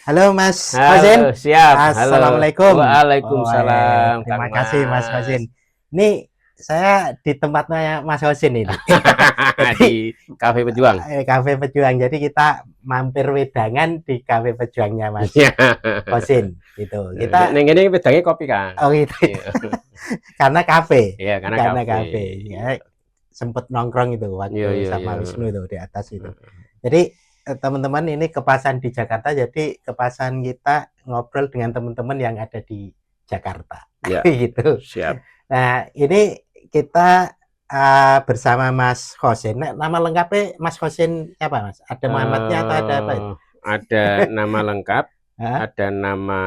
Halo Mas Fauzin. Halo, siap. Halo. Assalamualaikum. Waalaikumsalam, Kang Terima kasih Mas Mas. Fauzin. Ini saya di tempatnya Mas Fauzin ini. Jadi Di Kafe Pejuang. Kafe Pejuang. Jadi kita mampir wedangan di Kafe Pejuangnya Mas Iya. Fauzin gitu. Kita Neng ini pedangnya kopi, Kang. oh gitu. Iya. Karena kafe. Iya, karena Karena kafe. kafe. Ya, sempet nongkrong itu Iya, waktu iya, iya. sama Wisnu itu di atas itu. Jadi teman-teman ini kepasan di Jakarta, jadi kepasan kita ngobrol dengan teman-teman yang ada di Jakarta. Ya, gitu. siap. Nah, ini kita bersama Mas Hosin. Nah, nama lengkapnya Mas Hosin siapa, Mas? Ada Muhammadnya atau ada apa itu? Ada nama lengkap, Hah? ada nama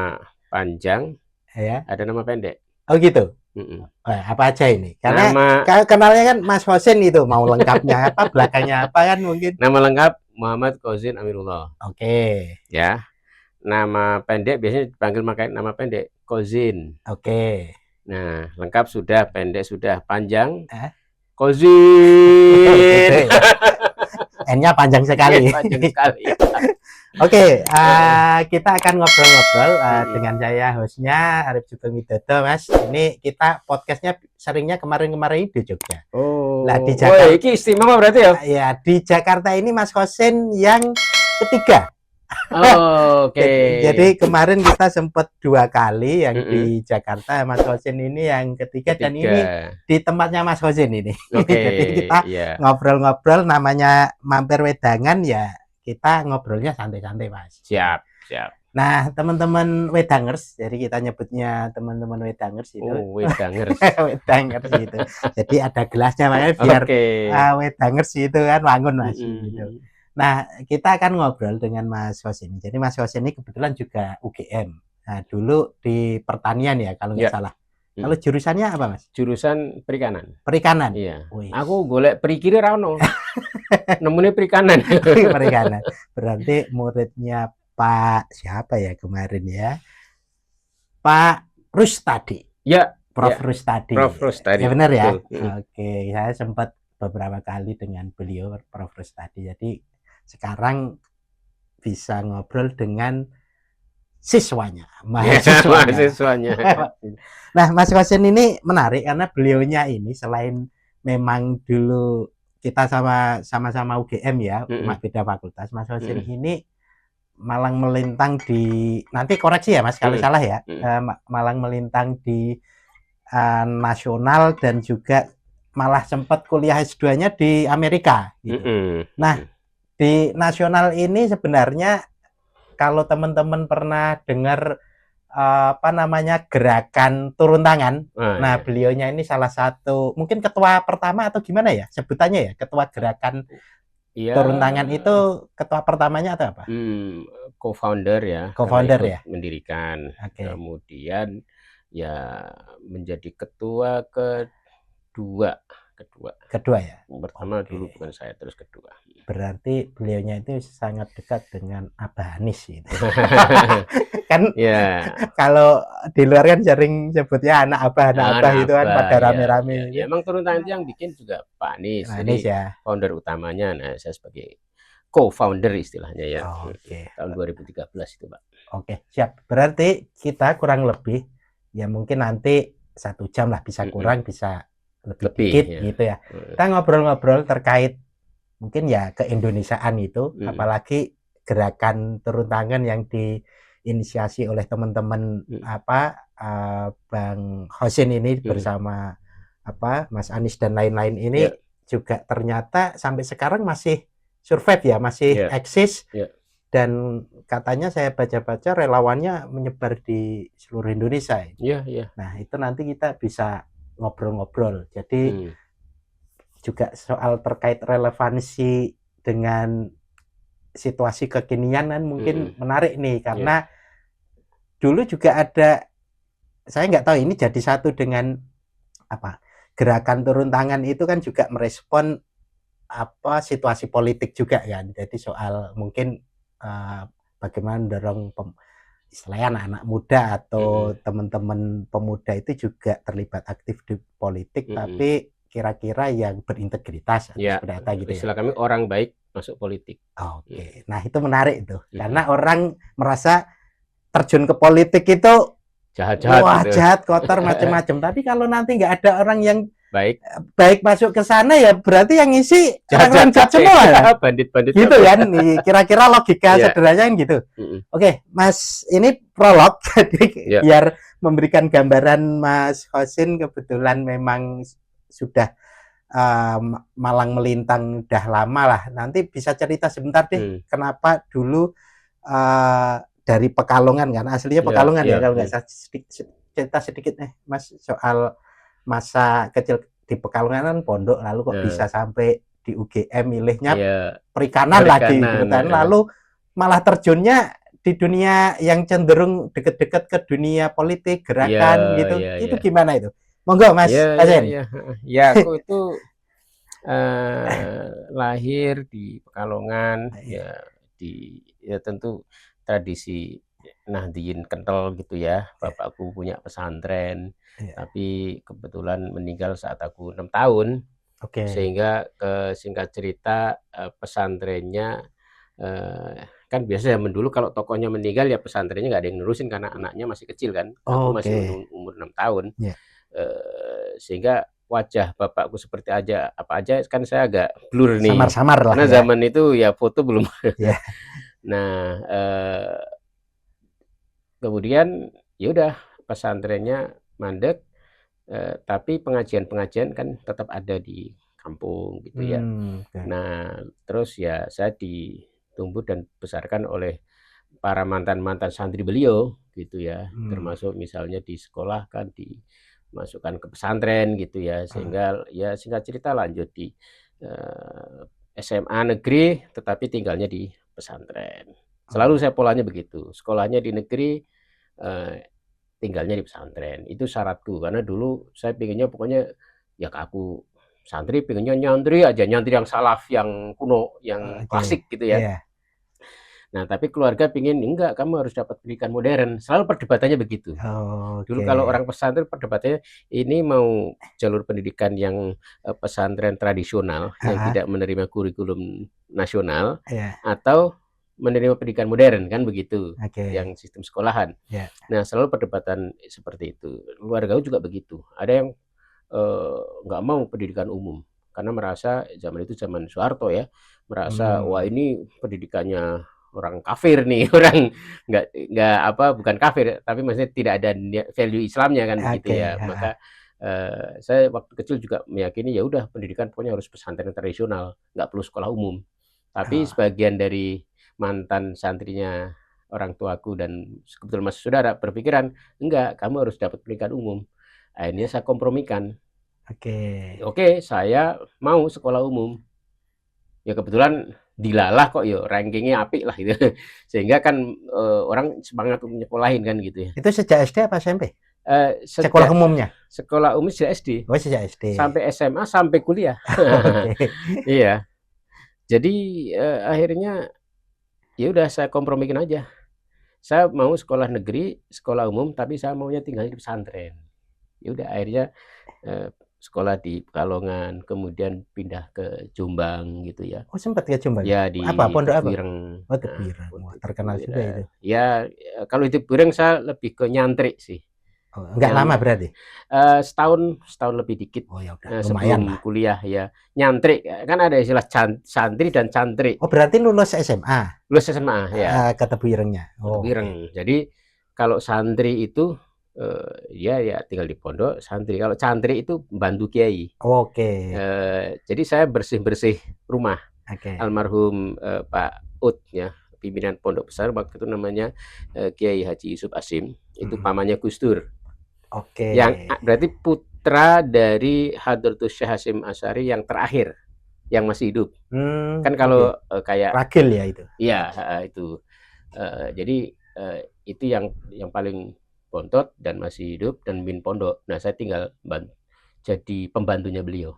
panjang, Ya. ada nama pendek. Oh gitu. Mm-mm. Apa aja ini? Karena Nama kenalnya kan Mas Hosin itu, mau lengkapnya apa, belakangnya apa kan mungkin. nama lengkap Muhammad Qauzin Amirullah. Oke. Ya. Nama pendek biasanya dipanggil pakai nama pendek, Qauzin. Oke. Nah, lengkap sudah, pendek sudah, panjang, Gitu Qauzin. ya. N-nya panjang sekali. Panjang sekali. Oke, kita akan ngobrol-ngobrol dengan saya hostnya Arif Sugeng Widodo, Mas. Ini kita podcastnya seringnya kemarin-kemarin di Jogja. Oh, Lah di Jakarta. ini istimewa berarti ya? Ya, di Jakarta ini Mas Hosin yang ketiga. Oh, oke. Jadi kemarin kita sempat 2 kali yang di Jakarta, Mas Hosin ini yang ketiga, dan ini di tempatnya Mas Hosin ini. Oke. Jadi kita ngobrol-ngobrol, namanya mampir wedangan ya, kita ngobrolnya santai-santai, Mas. Siap, siap. Nah, teman-teman wedangers, jadi kita nyebutnya teman-teman wedangers itu. Oh, wedangers. Wedangers gitu. Jadi ada gelasnya, makanya biar wedangers itu kan bangun, Mas. Gitu. Nah, kita akan ngobrol dengan Mas Hosin. Jadi Mas Hosin ini kebetulan juga UGM. Nah, dulu di pertanian ya, kalau nggak salah. Kalau jurusannya apa, Mas? Jurusan perikanan. Perikanan. Iya. Aku golek perikire ra ono. Nemune perikanan. Perikanan. Berarti muridnya Pak siapa ya kemarin ya? Pak Rustadi. Ya, Prof. Rustadi. Prof. Rustadi. Ya benar ya? Oke, saya sempat beberapa kali dengan beliau, Prof. Rustadi. Jadi sekarang bisa ngobrol dengan siswanya, mahasiswanya. Nah, Mas Hosin ini menarik karena beliaunya ini selain memang dulu kita sama-sama UGM ya, beda fakultas. Mas Hosin ini malang melintang di, nanti koreksi ya Mas kalau salah ya, malang melintang di nasional dan juga malah sempat kuliah S2-nya di Amerika gitu. Nah, di nasional ini sebenarnya kalau teman-teman pernah dengar apa namanya gerakan turun tangan, nah beliaunya ini salah satu mungkin ketua pertama atau gimana ya sebutannya ya, ketua gerakan turun tangan itu ketua pertamanya atau apa? Co-founder ya. Co-founder ya. Mendirikan. Kemudian ya menjadi ketua kedua ya. Pertama dulu bukan saya, terus kedua. Berarti beliaunya itu sangat dekat dengan Abah Anies gitu. Kan kalau di luar kan sering sebutnya anak Abah itu kan pada rame-rame. Ya, emang turun tangan itu yang bikin juga Pak Anies. Anies ya. Founder utamanya. Nah, saya sebagai co-founder istilahnya ya. Tahun 2013 itu, Pak. Oke, siap. Berarti kita kurang lebih ya mungkin nanti 1 jam lah, bisa kurang bisa lebih dikit ya. Gitu ya. Kita ngobrol-ngobrol terkait mungkin ya keindonesiaan itu, apalagi gerakan turun tangan yang diinisiasi oleh teman-teman Bang Hosin ini bersama Mas Anies dan lain-lain ini juga ternyata sampai sekarang masih survive ya, masih eksis. Dan katanya saya baca-baca relawannya menyebar di seluruh Indonesia. Nah, itu nanti kita bisa ngobrol-ngobrol. Jadi juga soal terkait relevansi dengan situasi kekinian kan mungkin menarik nih, karena dulu juga ada, saya nggak tahu ini jadi satu dengan gerakan turun tangan itu kan juga merespon situasi politik juga kan. Jadi soal mungkin bagaimana mendorong istilahnya anak-anak muda atau teman-teman pemuda itu juga terlibat aktif di politik, tapi kira-kira yang berintegritas seperti apa gitu ya. Istilah kami orang baik masuk politik. Oke. Nah, itu menarik tuh. Karena orang merasa terjun ke politik itu jahat-jahat, wah gitu. Jahat, kotor, macam-macam. Tapi kalau nanti nggak ada orang yang baik masuk ke sana, ya berarti yang ngisi orang jahat semua ya. Bandit-bandit gitu kan, kira-kira logika sederhananya kan gitu. Oke, Mas, ini prolog jadi biar memberikan gambaran. Mas Khosin kebetulan memang sudah malang melintang udah lama lah. Nanti bisa cerita sebentar deh, kenapa dulu dari Pekalongan, kan aslinya Pekalongan ya kalau nggak salah. Cerita sedikit nih Mas soal masa kecil di Pekalongan kan pondok, lalu kok bisa sampai di UGM milihnya perikanan lagi gitu kan, lalu malah terjunnya di dunia yang cenderung deket-deket ke dunia politik, gerakan gitu. Itu gimana itu? Monggo Mas Khosin. Ya, aku itu lahir di Pekalongan, ya tentu tradisi Nahdien kental gitu ya. Bapakku punya pesantren, tapi kebetulan meninggal saat aku 6 tahun. Sehingga singkat cerita pesantrennya kan biasa zaman dulu kalau tokohnya meninggal ya pesantrennya nggak ada yang nerusin karena anaknya masih kecil kan. Aku masih umur 6 tahun. Sehingga wajah bapakku seperti apa aja kan saya agak blur nih. Samar-samar lah. Karena zaman itu ya foto belum. Nah, kemudian ya udah pesantrennya mandek, tapi pengajian-pengajian kan tetap ada di kampung gitu ya. Nah, terus ya saya ditumbuh dan besarkan oleh para mantan-mantan santri beliau gitu ya, termasuk misalnya di sekolah kan dimasukkan ke pesantren gitu ya, sehingga ya singkat cerita lanjut di SMA negeri tetapi tinggalnya di pesantren. Selalu saya polanya begitu, sekolahnya di negeri, tinggalnya di pesantren. Itu syaratku, karena dulu saya pengennya pokoknya ya aku santri pengennya nyantri aja, nyantri yang salaf, yang kuno, yang klasik gitu ya. Nah, tapi keluarga pengen enggak, kamu harus dapat pendidikan modern. Selalu perdebatannya begitu. Dulu kalau orang pesantren perdebatannya ini mau jalur pendidikan yang pesantren tradisional yang tidak menerima kurikulum nasional atau menerima pendidikan modern, kan begitu, yang sistem sekolahan. Nah, selalu perdebatan seperti itu. Keluarga juga begitu. Ada yang nggak mau pendidikan umum karena merasa zaman itu zaman Soeharto ya, merasa wah ini pendidikannya orang kafir nih, orang nggak bukan kafir, tapi maksudnya tidak ada value Islamnya kan begitu ya. Maka saya waktu kecil juga meyakini ya udah pendidikan pokoknya harus pesantren tradisional, nggak perlu sekolah umum. Tapi sebagian dari mantan santrinya orang tuaku dan kebetulan masih saudara berpikiran enggak, kamu harus dapat pendidikan umum. Akhirnya saya kompromikan. Oke, saya mau sekolah umum. Ya kebetulan dilalah kok ya rankingnya apik lah gitu. Sehingga kan orang semangat untuk nyekolahin kan gitu ya. Itu sejak SD apa SMP? Sekolah umumnya? Sekolah umum sejak SD. Oh, sejak SD. Sampai SMA, sampai kuliah. Iya. Jadi akhirnya ya udah saya kompromikan aja. Saya mau sekolah negeri, sekolah umum, tapi saya maunya tinggal di pesantren. Ya udah akhirnya sekolah di Pekalongan, kemudian pindah ke Jombang gitu ya. Oh, sempat ke Jombang? Ya di pondok apa? Tebuireng. Oh, Tebuireng. Wah, terkenal juga itu. Ya kalau di Tebuireng saya lebih ke nyantri sih. Oh, enggak lama berarti? Setahun lebih dikit. Oh ya udah, sebelum lumayan kuliah ya. Nyantri kan ada istilah santri dan cantri. Oh, berarti lulus SMA? Lulus SMA ya. Ke Tebuirengnya. Tebuireng. Jadi kalau santri itu ya tinggal di pondok, santri. Kalau cantri itu bantu kiai. Jadi saya bersih-bersih rumah. Almarhum Pak Ut ya, pimpinan pondok besar waktu itu namanya Kiai Haji Yusuf Asim, itu pamannya Gus Dur. Yang berarti putra dari Hadratus Syekh Hasyim Asy'ari yang terakhir yang masih hidup. Kan kalau kayak Ragil ya itu. Iya, itu. Jadi itu yang paling bontot dan masih hidup dan min pondok. Nah, saya tinggal jadi pembantunya beliau.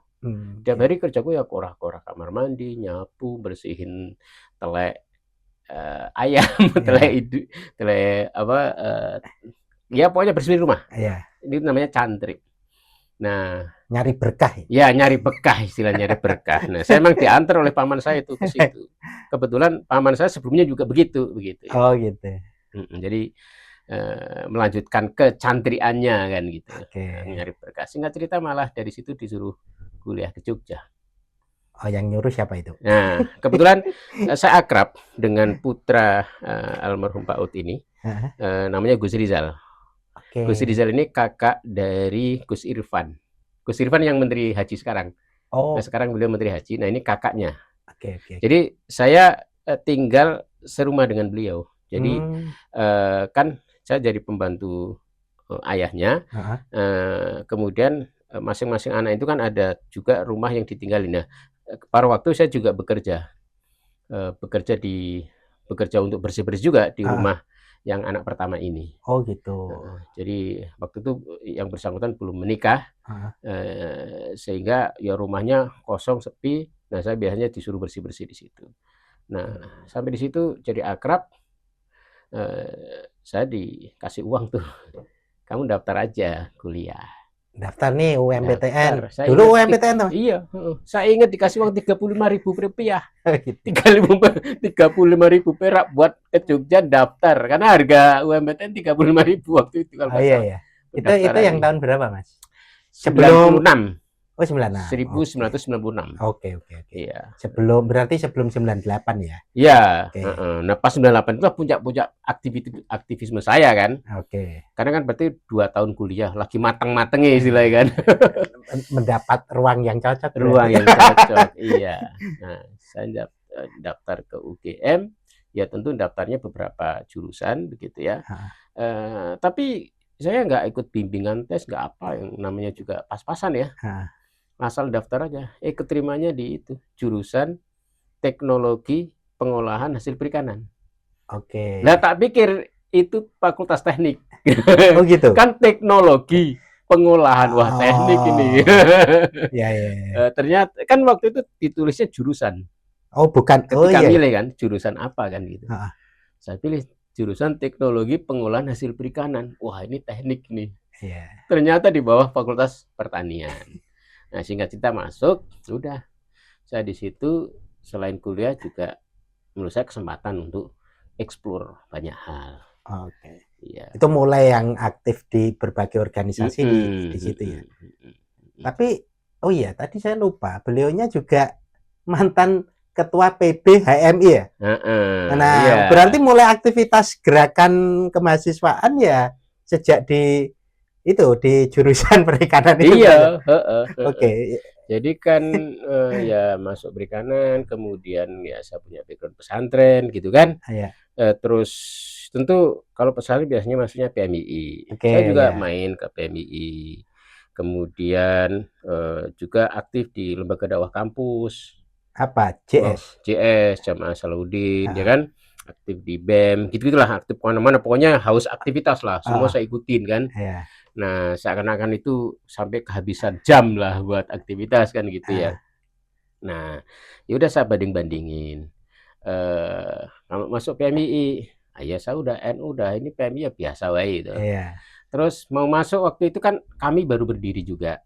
Tiap hari kerjaku ya korah-korah kamar mandi, nyapu, bersihin telek ayam, telek ya pokoknya bersihin rumah. Ini namanya cantri. Nah, Nyari berkah. Ya, nyari berkah, istilahnya nyari berkah. Nah, saya memang diantar oleh paman saya itu ke situ. Kebetulan paman saya sebelumnya juga begitu ya. Oh gitu. Jadi melanjutkan kecantriannya kan gitu. Nyari berkah. Singkat cerita malah dari situ disuruh kuliah ke Jogja. Oh, yang nyuruh siapa itu? Nah, kebetulan saya akrab dengan putra almarhum Pak Ut ini, namanya Gus Rizal. Gus Rizal ini kakak dari Gus Irfan. Gus Irfan yang Menteri Haji sekarang. Nah, sekarang beliau Menteri Haji. Nah, ini kakaknya. Jadi saya tinggal serumah dengan beliau. Jadi kan saya jadi pembantu ayahnya. Kemudian masing-masing anak itu kan ada juga rumah yang ditinggalin. Nah, pada waktu saya juga bekerja untuk bersih-bersih juga di rumah yang anak pertama ini. Oh gitu. Jadi waktu itu yang bersangkutan belum menikah, sehingga ya rumahnya kosong sepi. Nah, saya biasanya disuruh bersih-bersih di situ. Nah, sampai di situ jadi akrab. Saya dikasih uang tuh, kamu daftar aja kuliah. Daftar nih UMPTN. Dulu UMPTN tuh. Iya, saya ingat dikasih uang 35.000 rupiah. 35.000 perak buat ke Jogja daftar. Karena harga UMPTN 35.000 waktu itu. Iya. Itu yang tahun berapa, Mas? Sebelum 96. Oh, 96. 1996. Oke. Iya. Berarti sebelum 98 ya? Iya. Nah, pas 98 itu puncak-puncak aktivisme saya kan. Karena kan berarti 2 tahun kuliah, lagi mateng-matengnya istilahnya kan. Mendapat ruang yang cocok. Iya. Nah, saya daftar ke UGM, ya tentu daftarnya beberapa jurusan begitu ya. Tapi saya nggak ikut bimbingan tes, nggak apa, yang namanya juga pas-pasan ya. Asal daftar aja, keterimanya di itu jurusan teknologi pengolahan hasil perikanan. Nah, tak pikir itu fakultas teknik. Oh gitu. Kan teknologi pengolahan, wah teknik ini. Ternyata kan waktu itu ditulisnya jurusan. Oh bukan. Ketika milih kan jurusan apa kan gitu. Saya pilih jurusan teknologi pengolahan hasil perikanan. Wah, ini teknik nih. Ternyata di bawah fakultas pertanian. Nah, singkat cerita masuk, sudah. Saya di situ selain kuliah juga menurut saya kesempatan untuk eksplor banyak hal. Iya. Itu mulai yang aktif di berbagai organisasi di situ ya. Tapi oh iya, tadi saya lupa, beliaunya juga mantan ketua PB HMI ya. Nah, berarti mulai aktivitas gerakan kemahasiswaan ya sejak di jurusan perikanan itu. Iya, Jadi kan ya masuk perikanan, kemudian ya saya punya background pesantren gitu kan. Terus tentu kalau pesantren biasanya maksudnya PMII. Saya juga main ke PMII. Kemudian juga aktif di lembaga dakwah kampus. Apa? JS Jamaah Salahuddin, ya kan? Aktif di BEM, gitu-gitulah, aktif kemana-mana. Pokoknya haus aktivitas lah, semua saya ikutin kan. Nah, seakan-akan itu sampai kehabisan jam lah buat aktivitas kan gitu ya. Nah, ya udah saya banding-bandingin. Kalau masuk PMII, ya saya udah NU, udah ini PMII ya biasa wae gitu. Terus mau masuk waktu itu kan kami baru berdiri juga.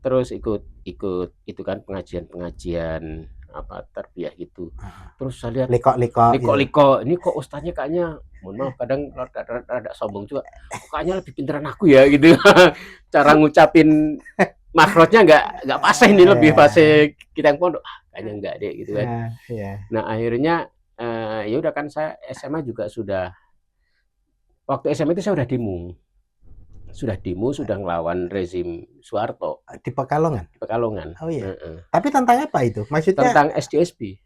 Terus ikut itu kan pengajian apa tarbiyah gitu. Terus saya lihat liko. Ini kok ustaznya kayaknya, mohon maaf kadang rada sombong juga, kayaknya lebih pinteran aku ya gitu. Cara ngucapin makhrajnya nggak pas ini, lebih fase kita yang pondok, kayaknya enggak deh gitu kan. Nah, akhirnya ya udah kan saya SMA juga sudah, waktu SMA itu saya udah demo, sudah ngelawan rezim Soeharto di Pekalongan. Oh iya. Tapi tentang apa itu? Maksudnya tentang SDSB.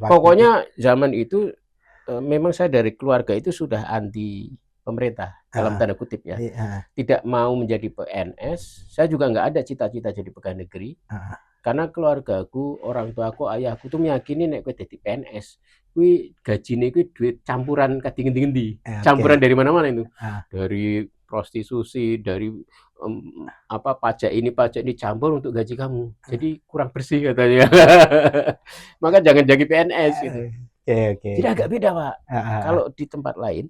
Pokoknya zaman itu memang saya dari keluarga itu sudah anti pemerintah dalam tanda kutip ya. Tidak mau menjadi PNS. Saya juga nggak ada cita-cita jadi pegawai negeri. Karena keluargaku, orang tuaku, ayahku tuh meyakini nek kowe dadi PNS, kuwi gajine kuwi duit campuran kading-endi. Campuran dari mana-mana itu. Dari prostitusi, dari pajak ini campur untuk gaji kamu. Jadi kurang bersih katanya. Maka jangan jadi PNS gitu. Jadi agak beda, Pak. Kalau di tempat lain,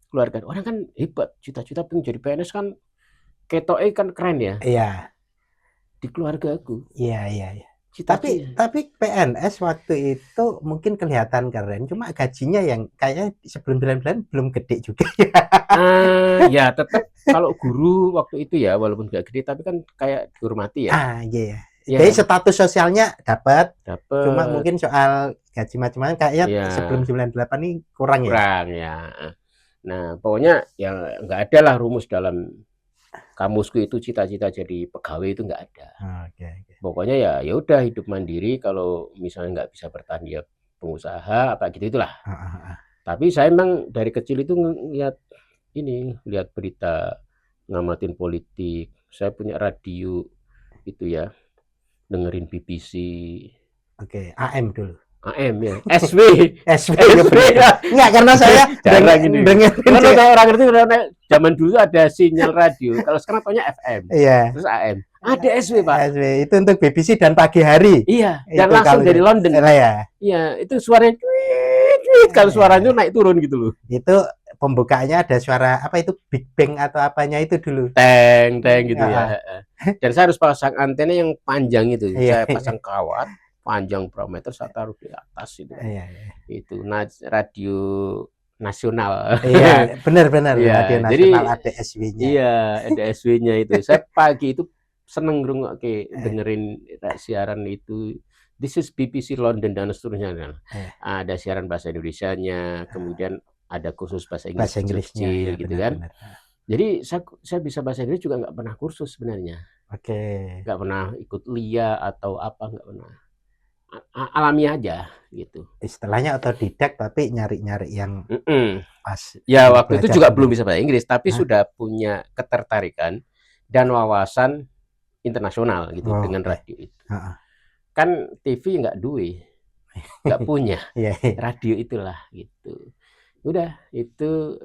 keluarga orang kan hebat, cita-cita pengen jadi PNS kan ketoke kan keren ya. Iya. Di keluarga aku. Iya. Tapi PNS waktu itu mungkin kelihatan keren, cuma gajinya yang kayaknya sebelum bulan-bulan belum gede juga ya. Ya tetap kalau guru waktu itu ya walaupun nggak gede tapi kan kayak dihormati ya. Iya. Ya. Jadi status sosialnya dapat. Dapat. Cuma mungkin soal gaji macam-macam kayaknya Ya. sebelum 98 ini kurang ya. Kurang ya. Nah, pokoknya ya nggak ada lah rumus dalam kamusku itu cita-cita jadi pegawai itu nggak ada. Oke. Pokoknya ya udah hidup mandiri, kalau misalnya nggak bisa bertahan ya pengusaha apa gitu itulah. Tapi saya memang dari kecil itu lihat berita, ngamatin politik. Saya punya radio itu ya, dengerin BBC. Oke, AM dulu. AM ya, SW ya. Enggak, karena saya dengerin. Kalau saya orang ngerti zaman dulu ada sinyal radio, kalau sekarang taunya FM. Iya. Terus AM. Ada SW, Pak. SW itu untuk BBC dan pagi hari. Iya, dan langsung dari London. Iya, itu suaranya tweet kalau suaranya naik turun gitu loh. Itu pembukaannya ada suara apa itu Big Bang atau apanya itu dulu. Teng gitu ya. Dan saya harus pasang antena yang panjang itu. Saya pasang kawat panjang berapa meter, saya taruh di atas itu. Itu radio nasional. Iya, benar. Ya, radio nasional ada SW-nya. Iya, ada SW-nya itu. Saya pagi itu seneng dengerin siaran itu. This is BBC London dan seterusnya. Ada siaran bahasa Indonesianya, kemudian ada kursus bahasa Inggrisnya gitu kan. Jadi saya bisa bahasa Inggris juga nggak pernah kursus sebenarnya. Nggak pernah ikut LIA atau apa, nggak pernah. Alami aja gitu. Istilahnya otodidak tapi nyari-nyari yang pas. Ya waktu itu juga belum bisa bahasa Inggris, tapi sudah punya ketertarikan dan wawasan internasional gitu dengan radio itu. Kan TV nggak nggak punya, radio itulah gitu. Udah itu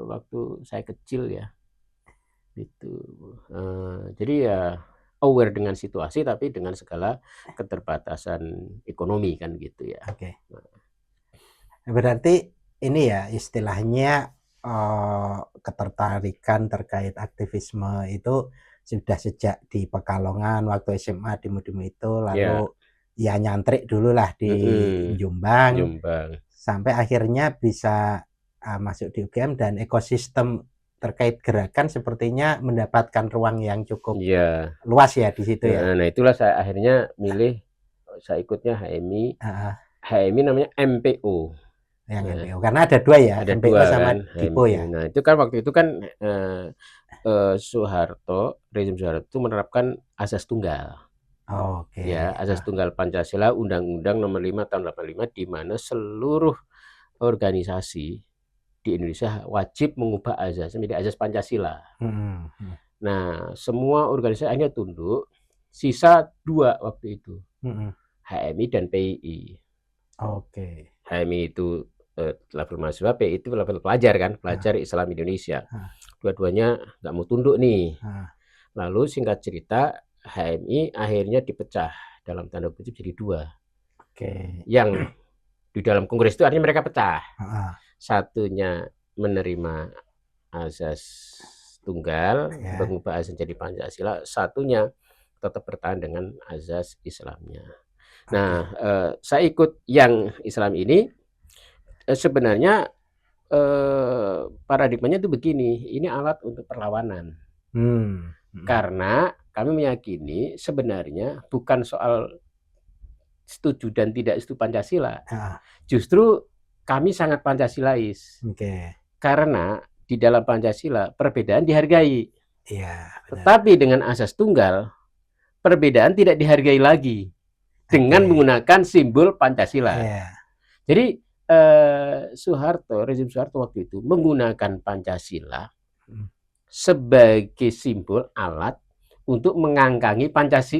waktu saya kecil ya, gitu. Jadi ya aware dengan situasi tapi dengan segala keterbatasan ekonomi kan gitu ya. Berarti ini ya istilahnya ketertarikan terkait aktivisme itu sudah sejak di Pekalongan waktu SMA di Mudimu itu, lalu ya nyantrik dulu lah di Jombang sampai akhirnya bisa masuk di UGM dan ekosistem terkait gerakan sepertinya mendapatkan ruang yang cukup luas ya di situ ya. Nah itulah saya akhirnya milih, saya ikutnya HMI. HMI namanya MPO. Yang MPO karena ada dua ya, ada MPO dua, sama kan, Dipo ya. Nah itu kan waktu itu kan rezim Soeharto itu menerapkan azas tunggal. Ya, azas tunggal Pancasila, Undang-Undang Nomor 5 tahun 85, di mana seluruh organisasi di Indonesia wajib mengubah azas menjadi azas Pancasila. Nah, semua organisasi akhirnya tunduk. Sisa dua waktu itu, HMI dan PII. HMI itu level mahasiswa, PII itu level pelajar kan, pelajar Islam Indonesia. Dua-duanya nggak mau tunduk nih. Lalu singkat cerita, HMI akhirnya dipecah dalam tanda kutip jadi dua. Yang di dalam kongres itu artinya mereka pecah. Satunya menerima azas tunggal, mengubah azas jadi Pancasila. Satunya tetap bertahan dengan azas Islamnya. Nah, saya ikut yang Islam ini. Sebenarnya paradigmanya itu begini. Ini alat untuk perlawanan. Karena kami meyakini sebenarnya bukan soal setuju dan tidak setuju Pancasila. Justru kami sangat Pancasilais. Karena di dalam Pancasila perbedaan dihargai. Tetapi dengan asas tunggal, perbedaan tidak dihargai lagi dengan menggunakan simbol Pancasila. Jadi rezim Soeharto waktu itu menggunakan Pancasila sebagai simbol alat untuk mengangkangi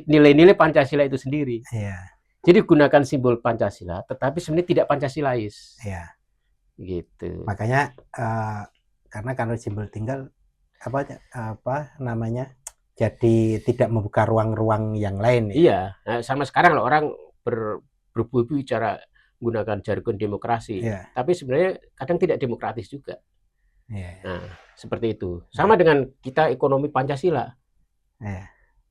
nilai-nilai Pancasila itu sendiri. Jadi gunakan simbol Pancasila, tetapi sebenarnya tidak Pancasilais. Gitu. Makanya karena kalau simbol tinggal apa namanya, jadi tidak membuka ruang-ruang yang lain. Iya, sama sekarang loh orang berbicara menggunakan jargon demokrasi, tapi sebenarnya kadang tidak demokratis juga. Nah, seperti itu. Sama dengan kita ekonomi Pancasila.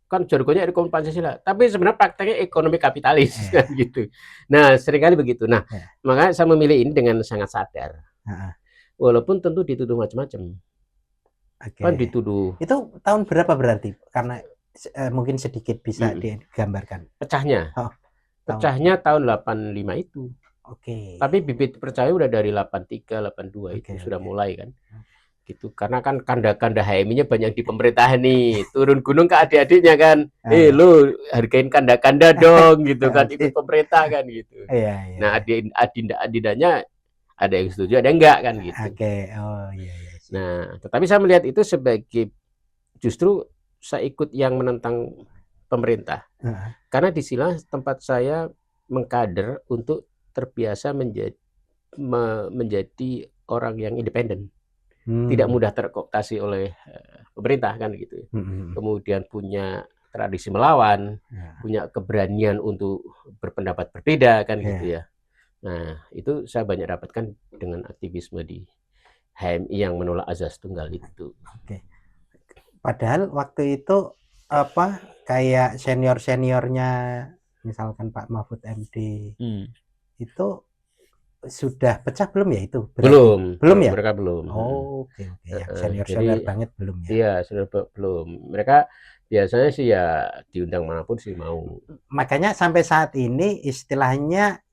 Kan jargonnya ekonomi Pancasila, tapi sebenarnya prakteknya ekonomi kapitalis kan gitu. Nah, seringkali begitu. Nah, makanya saya memilih ini dengan sangat sadar. Walaupun tentu dituduh macam-macam. Kan dituduh. Itu tahun berapa berarti? Karena mungkin sedikit bisa digambarkan. Pecahnya. Pecahnya tahun 85 itu. Tapi bibit percaya udah dari 83, 82 itu sudah mulai kan. Gitu, karena kan kanda-kanda HMI-nya banyak di pemerintahan nih, turun gunung ke adik-adiknya kan, lu hargain kanda-kanda dong gitu kan, ikut pemerintah kan gitu. Nah adinda-adindanya ada yang setuju ada yang enggak kan gitu. Nah tetapi saya melihat itu sebagai justru saya ikut yang menentang pemerintah, karena disinilah tempat saya mengkader untuk terbiasa menjadi orang yang independen. Tidak mudah terkooptasi oleh pemerintah kan gitu. Kemudian punya tradisi melawan, punya keberanian untuk berpendapat berbeda kan gitu ya. Nah, itu saya banyak dapatkan dengan aktivisme di HMI yang menolak azas tunggal itu. Padahal waktu itu apa kayak senior-seniornya misalkan Pak Mahfud MD itu sudah pecah belum ya itu? Belum ya? Mereka belum. Oke. Senior-senior banget belum ya? Iya, sudah belum. Mereka biasanya sih ya diundang manapun sih mau. Makanya sampai saat ini istilahnya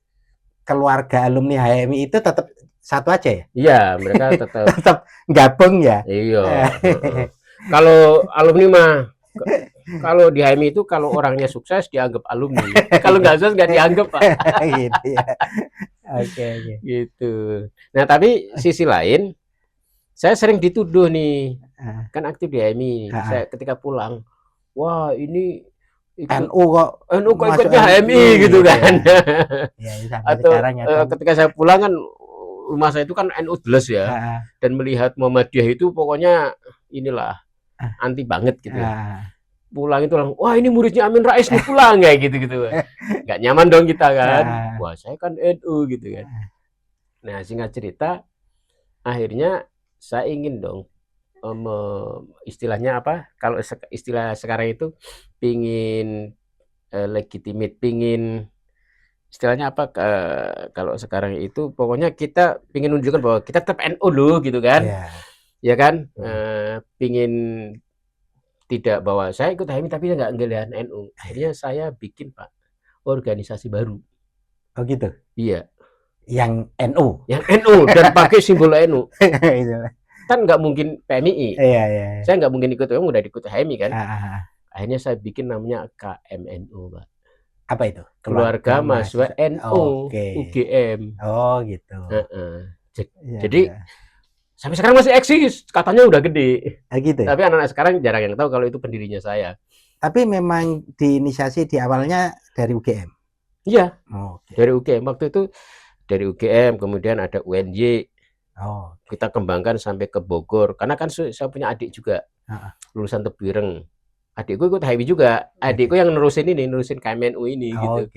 keluarga alumni HMI itu tetap satu aja ya? Iya, mereka tetap gabung ya? Iya. Kalau alumni mah kalau di HMI itu kalau orangnya sukses dianggap alumni, kalau nggak sukses nggak dianggap Pak. Gitu ya. Oke. Gitu. Nah tapi sisi lain, saya sering dituduh nih, kan aktif di HMI. Saya ketika pulang, wah ini NU kok ikutnya HMI gitu kan. Atau ketika saya pulang kan rumah saya itu kan NU jelas ya, dan melihat Muhammadiyah itu pokoknya inilah anti banget gitu. Pulang itu orang, wah ini muridnya Amin Rais nih pulang kayak gitu. Nggak nyaman dong kita kan. Wah saya kan NU gitu kan. Nah singkat cerita, akhirnya saya ingin dong istilahnya apa? Kalau istilah sekarang itu pingin legitimate, pingin istilahnya apa? Kalau sekarang itu pokoknya kita pingin menunjukkan bahwa kita tetap NU loh gitu kan. Ya kan? Pingin tidak bahwa saya ikut HMI tapi nggak ngelihat NU. Akhirnya saya bikin Pak organisasi baru. Oh gitu? Iya. Yang NU? Yang NU dan pakai simbol NU. Kan nggak mungkin PMI. Saya nggak mungkin ikut, udah ikut HMI kan. Akhirnya saya bikin namanya KMNU Pak. Apa itu? Keluarga Mahasiswa NU UGM. Oh gitu. Jadi sampai sekarang masih eksis, katanya udah gede. Gitu. Tapi anak-anak sekarang jarang yang tahu kalau itu pendirinya saya. Tapi memang diinisiasi di awalnya dari UGM? Iya, dari UGM. Waktu itu dari UGM, kemudian ada UNY. Kita kembangkan sampai ke Bogor. Karena kan saya punya adik juga, lulusan Tebireng. Adikku ikut HMI juga. Adikku yang nerusin KMNU ini gitu.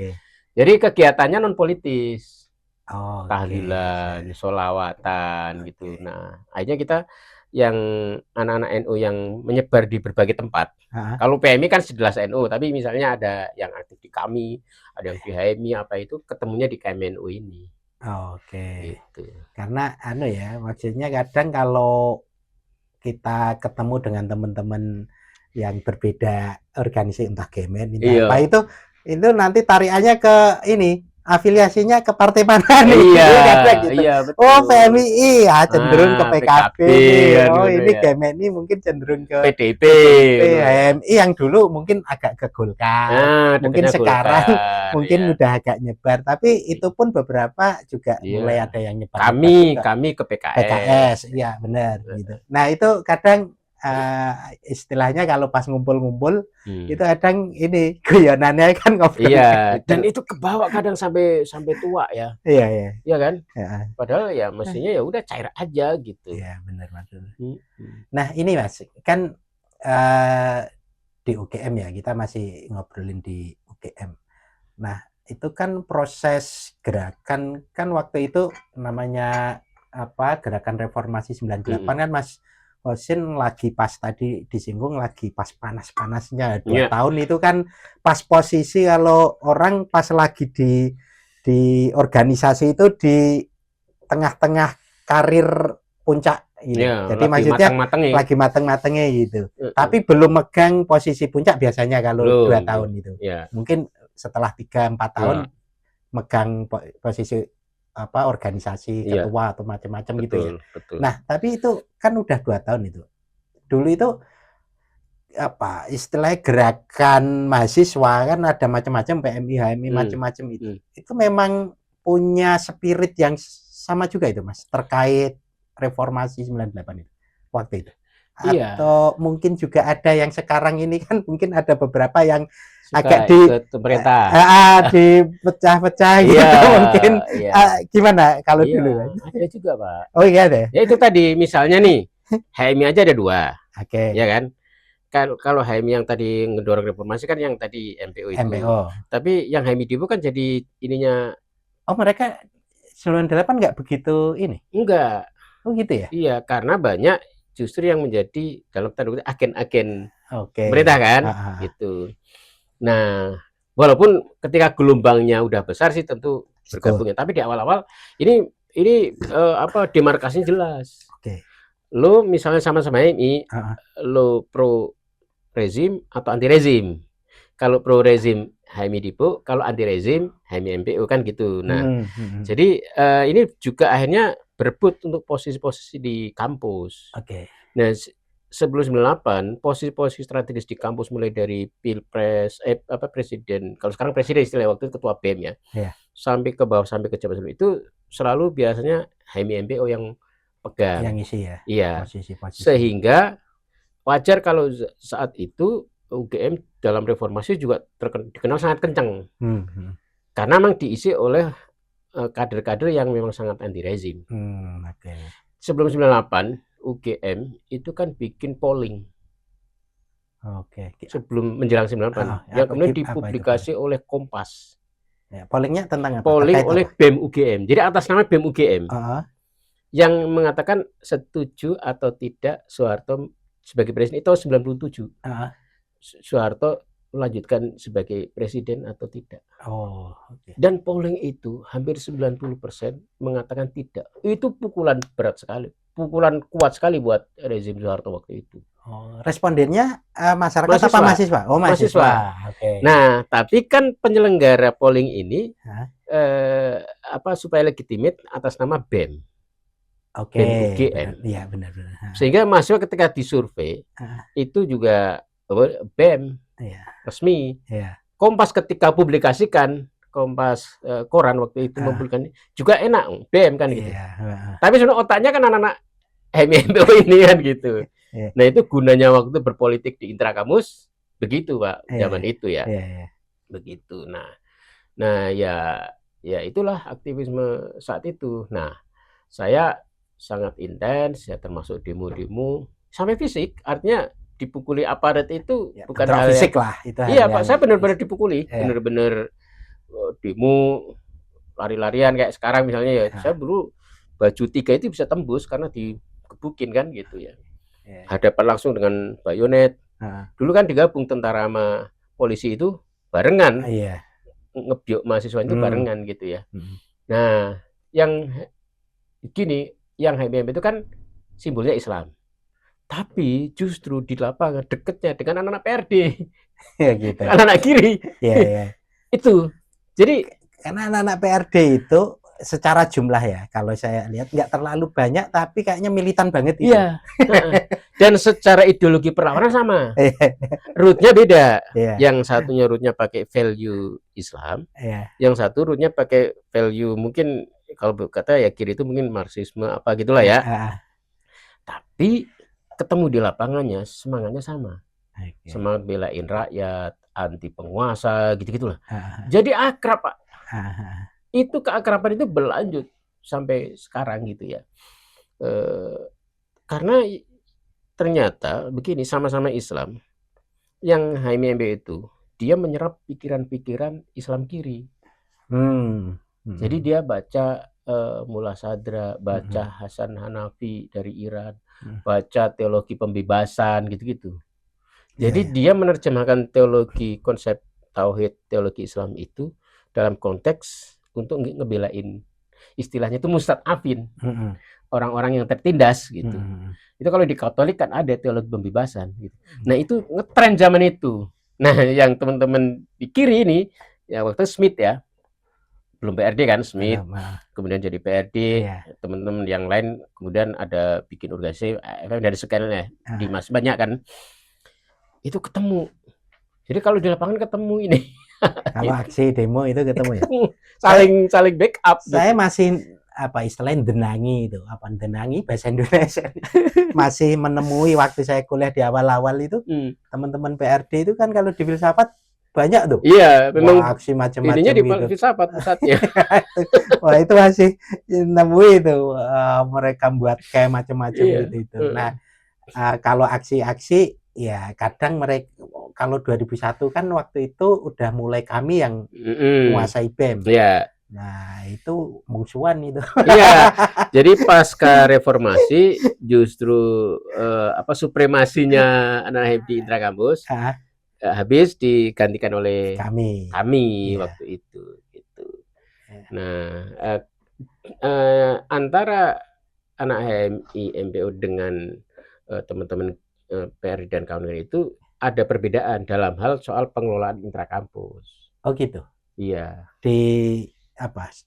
Jadi kegiatannya non politis. Tahlilan, sholawatan gitu. Nah, akhirnya kita yang anak-anak NU yang menyebar di berbagai tempat. Kalau PMI kan jelas NU, tapi misalnya ada yang aktif di kami, ada yang di HMI apa itu ketemunya di KMNU ini. Gitu. Karena ya, maksudnya kadang kalau kita ketemu dengan teman-teman yang berbeda organisasi entah Gemen, apa itu nanti tarikannya ke ini. Afiliasinya ke partai mana nih? Iya, betul. Oh, PMI cenderung ke PKB. Ini Gemeni mungkin cenderung ke PDIP. HMI yang dulu mungkin agak ke Golkar. Mungkin sekarang mungkin udah agak nyebar, tapi itu pun beberapa juga mulai ada yang nyebar. Kami ke PKS. Iya, benar gitu. Nah, itu kadang istilahnya kalau pas ngumpul-ngumpul itu kadang ini guyonannya kan ngobrol. Iya, dan itu kebawa kadang sampai tua ya. Iya kan? Padahal ya mestinya ya udah cair aja gitu. Iya, benar betul. Nah, ini Mas, kan di UGM ya, kita masih ngobrolin di UGM. Nah, itu kan proses gerakan kan waktu itu namanya gerakan reformasi 98 kan Mas Hosin lagi pas tadi disinggung lagi pas panas-panasnya 2 tahun itu kan pas posisi kalau orang pas lagi di organisasi itu di tengah-tengah karir puncak gitu. Jadi maksudnya lagi mateng-matengnya gitu. Tapi belum megang posisi puncak biasanya kalau 2 tahun itu. Mungkin setelah 3-4 tahun megang posisi organisasi ketua atau macam-macam gitu ya. Betul. Nah, tapi itu kan udah 2 tahun itu. Dulu itu istilahnya gerakan mahasiswa kan ada macam-macam PMI, HMI macam-macam itu. Itu memang punya spirit yang sama juga itu Mas terkait reformasi 98 itu waktu itu. Atau mungkin juga ada yang sekarang ini kan mungkin ada beberapa yang agak dipecah-pecah gitu mungkin. Gimana kalau dulu? Ada juga Pak. Oh iya ada. Ya itu tadi misalnya nih HMI aja ada 2. Oke. Ya kan? Kalau HMI yang tadi ngedorong reformasi kan yang tadi MPO itu. Tapi yang HMI Dipo kan jadi ininya. Oh mereka 98 nggak begitu ini? Enggak. Oh gitu ya? Iya karena banyak justru yang menjadi dalam tanda kutip agen-agen pemerintah kan, gitu. Nah, walaupun ketika gelombangnya udah besar sih tentu bergabungnya, tapi di awal-awal ini demarkasinya jelas. Lo misalnya sama-sama ini, lo pro rezim atau anti rezim. Kalau pro rezim HMI Dipo, kalau anti rezim HMI MPO kan gitu. Nah, jadi ini juga akhirnya berebut untuk posisi-posisi di kampus. Nah, sebelum 98 posisi-posisi strategis di kampus mulai dari pilpres presiden, kalau sekarang presiden istilah waktu itu ketua BEM ya, sampai ke bawah sampai ke jabat itu selalu biasanya HMI MPO yang pegang, yang isi ya. Iya. Posisi. Sehingga wajar kalau saat itu UGM dalam reformasi juga dikenal sangat kencang, karena memang diisi oleh kader-kader yang memang sangat anti rezim. Sebelum 98 UGM itu kan bikin polling. Sebelum menjelang 98 yang kemudian dipublikasi oleh Kompas. Pollingnya tentang apa? Polling oleh BEM UGM. Jadi atas nama BEM UGM. Yang mengatakan setuju atau tidak Soeharto sebagai presiden itu 97. Soeharto melanjutkan sebagai presiden atau tidak. Dan polling itu hampir 90% mengatakan tidak. Itu pukulan berat sekali. Pukulan kuat sekali buat rezim Soeharto waktu itu. Respondennya masyarakat apa mahasiswa? Oh mahasiswa. Nah, tapi kan penyelenggara polling ini supaya legitimate atas nama BEM. BEM UGM. Iya benar. Sehingga mahasiswa ketika disurvei itu juga BEM resmi. Kompas ketika publikasikan Kompas koran waktu itu mempublikasikan juga enak BEM kan gitu. Tapi sebenarnya otaknya kan anak-anak MPO ini kan gitu. Nah itu gunanya waktu itu berpolitik di intrakamus begitu Pak zaman itu ya. Begitu. Nah ya itulah aktivisme saat itu. Nah saya sangat intens ya termasuk demo-demo sampai fisik, artinya dipukuli aparat itu bukan hal fisik lah itu. Iya Pak, saya benar-benar dipukuli, benar-benar demo lari-larian kayak sekarang misalnya ya. Saya dulu baju 3 itu bisa tembus karena digebukin kan gitu ya. Hadapan langsung dengan bayonet. Dulu kan digabung tentara sama polisi itu barengan. Ngebyok mahasiswa itu barengan gitu ya. Nah, yang gini, yang HMI itu kan simbolnya Islam. Tapi justru di lapangan deketnya dengan anak-anak PRD. Gitu. Anak-anak kiri. Itu. Jadi karena anak-anak PRD itu secara jumlah ya, kalau saya lihat nggak terlalu banyak, tapi kayaknya militan banget itu. Dan secara ideologi perlawanan sama. Rootnya beda. Yang satunya rootnya pakai value Islam, yang satu rootnya pakai value mungkin kalau kata ya kiri itu mungkin Marxisme apa gitulah ya. Tapi ketemu di lapangannya semangatnya sama. Semangat belain rakyat, anti penguasa gitu-gitulah. Jadi akrab Pak. Itu keakraban itu berlanjut sampai sekarang gitu ya. Karena ternyata begini, sama-sama Islam, yang HMI itu dia menyerap pikiran-pikiran Islam kiri. Jadi dia baca Mullah Sadra, baca Hasan Hanafi dari Iran, baca teologi pembebasan gitu-gitu. Jadi dia menerjemahkan teologi konsep tauhid, teologi Islam itu dalam konteks untuk ngebelain istilahnya itu mustad'afin, orang-orang yang tertindas gitu. Itu kalau di Katolik kan ada teologi pembebasan gitu. Nah, itu ngetren zaman itu. Nah, yang teman-teman di kiri ini ya waktu Smith ya. Belum PRD kan Smith. Kemudian jadi PRD, teman-teman yang lain kemudian ada bikin organisasi dari sekian di Mas banyak kan. Itu ketemu. Jadi kalau di lapangan ketemu ini. Kalau aksi demo itu ketemu ya. Saling backup. Saya masih apa istilahnya denangi itu, apa denangi bahasa Indonesia. Masih menemui waktu saya kuliah di awal-awal itu teman-teman PRD itu kan kalau di filsafat banyak tuh. Iya, memang aksi macam-macam ininya di filsafat pusatnya. Wah, itu masih nemu itu mereka buat kayak macam-macam gitu. Nah, kalau aksi-aksi ya kadang mereka kalau 2001 kan waktu itu udah mulai kami yang menguasai BEM. Iya. Nah, itu musuhan itu. Iya. Jadi pasca reformasi justru supremasinya anak di intrakampus habis digantikan oleh kami waktu itu gitu. Nah, antara anak HMI MPO dengan teman-teman PRI dan kawan-kawan itu ada perbedaan dalam hal soal pengelolaan intrakampus. Oh gitu. Iya. Di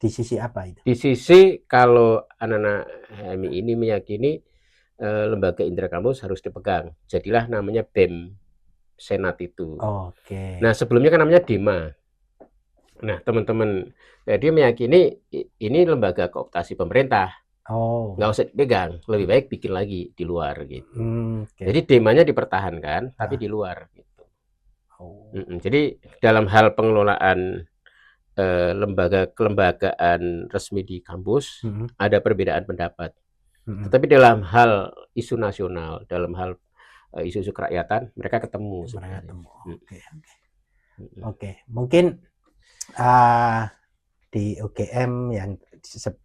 sisi apa itu? Di sisi kalau anak-anak HMI ini meyakini lembaga intrakampus harus dipegang. Jadilah namanya BEM Senat itu. Oke. Nah, sebelumnya kan namanya DEMA. Nah, teman-teman dia meyakini ini lembaga kooptasi pemerintah. Nggak usah dipegang, lebih baik bikin lagi di luar gitu. Jadi DEMA-nya dipertahankan, tapi di luar gitu. Jadi dalam hal pengelolaan kelembagaan resmi di kampus ada perbedaan pendapat. Tetapi dalam hal isu nasional, dalam hal isu-isu kerakyatan mereka ketemu. Oke. Mungkin di UGM yang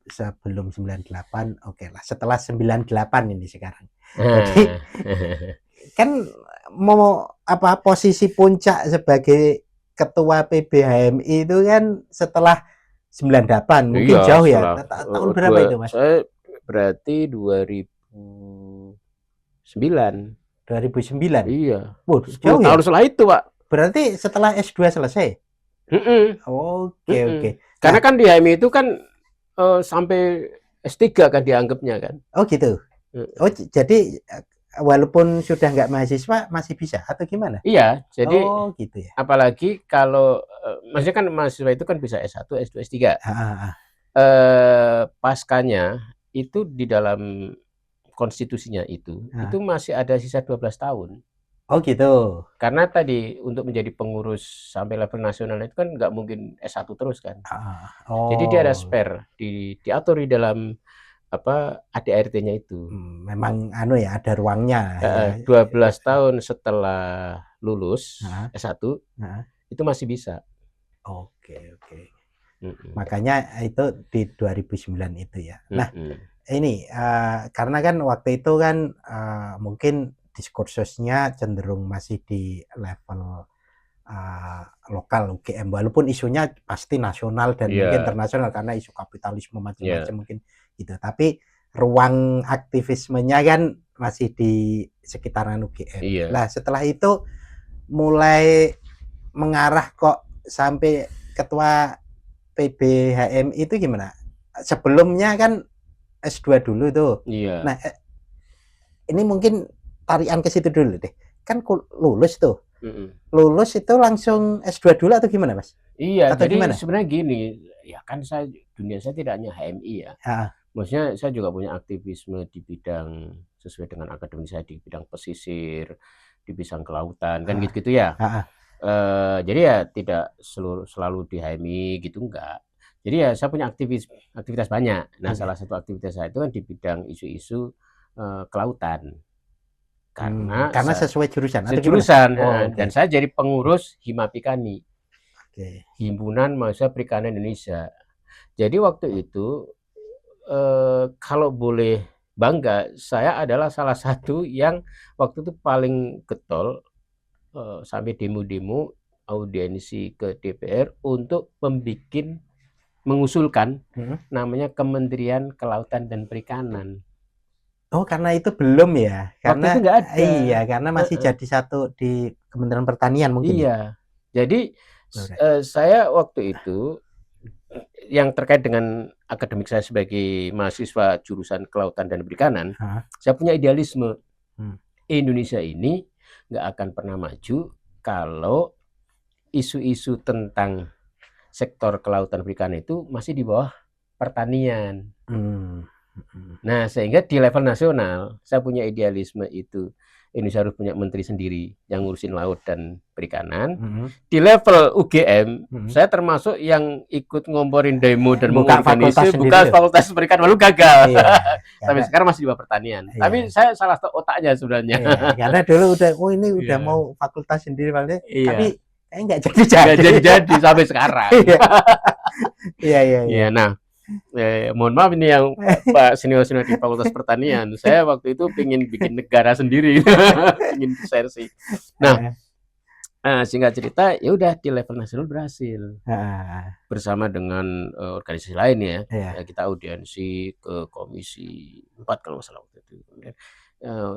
sebelum 98 lah. Setelah 98 ini sekarang. Jadi kan mau posisi puncak sebagai ketua PBHMI itu kan setelah 98 mungkin jauh ya. Tahun berapa itu Mas? Saya berarti 2009. 2009. Iya. Jauh ya? Tahun setelah itu, Pak. Berarti setelah S2 selesai. Oke. Karena kan di HMI itu kan sampai S3 kan dianggapnya kan. Oh gitu. Jadi walaupun sudah nggak mahasiswa masih bisa atau gimana? Iya, jadi gitu ya. Apalagi kalau maksudnya kan mahasiswa itu kan bisa S1, S2, S3. Paskanya itu di dalam konstitusinya itu masih ada sisa 12 tahun. Oh gitu. Karena tadi untuk menjadi pengurus sampai level nasional itu kan nggak mungkin S1 terus kan. Jadi dia ada spare diatur di dalam ADART-nya itu. Memang ada ruangnya. 12 tahun setelah lulus S1 itu masih bisa. Oke. Makanya itu di 2009 itu ya. Nah, ini karena kan waktu itu kan mungkin diskursusnya cenderung masih di level lokal UGM, walaupun isunya pasti nasional dan mungkin internasional karena isu kapitalisme macam-macam mungkin gitu. Tapi ruang aktivismenya kan masih di sekitaran UGM. Nah, setelah itu mulai mengarah kok sampai ketua PBHMI itu gimana? Sebelumnya kan S2 dulu tuh. Nah, ini mungkin tarian ke situ dulu deh. Kan lulus tuh. Lulus itu langsung S2 dulu atau gimana, Mas? Iya, atau jadi gimana? Sebenarnya gini, ya kan dunia saya tidak hanya HMI ya. Maksudnya saya juga punya aktivisme di bidang sesuai dengan akademis saya di bidang pesisir, di bidang kelautan, kan gitu-gitu ya. Jadi ya tidak selalu di HMI gitu enggak. Jadi ya saya punya aktivitas banyak. Nah, salah satu aktivitas saya itu kan di bidang isu-isu kelautan. Karena sesuai jurusan. Dan saya jadi pengurus Himapikani. Himpunan Mahasiswa Perikanan Indonesia. Jadi waktu itu kalau boleh bangga, saya adalah salah satu yang waktu itu paling getol, sampai demo-demo, audiensi ke DPR untuk mengusulkan namanya Kementerian Kelautan dan Perikanan. Oh, karena itu belum ya? Waktu itu Karena nggak ada. iya, karena masih jadi satu di Kementerian Pertanian mungkin ya? Iya. Jadi saya waktu itu yang terkait dengan akademik saya sebagai mahasiswa jurusan Kelautan dan Perikanan, saya punya idealisme. Indonesia ini nggak akan pernah maju kalau isu-isu tentang sektor kelautan perikanan itu masih di bawah pertanian. Nah, sehingga di level nasional, saya punya idealisme itu. Indonesia harus punya menteri sendiri yang ngurusin laut dan perikanan. Di level UGM, saya termasuk yang ikut ngomporin demo dan mengorganisir buka fakultas perikanan, lalu gagal. Sampai sekarang masih di bawah pertanian. Tapi saya salah satu otaknya sebenarnya. Karena dulu ini udah mau fakultas sendiri, tapi nggak jadi sampai sekarang. Iya. Nah, mohon maaf ini yang Pak senior-senior di Fakultas Pertanian. Saya waktu itu pengen bikin negara sendiri, pengen sersi. Nah, singkat cerita, ya udah di level nasional berhasil. Bersama dengan organisasi lain ya. Kita audiensi ke Komisi 4 kalau nggak salah waktu itu.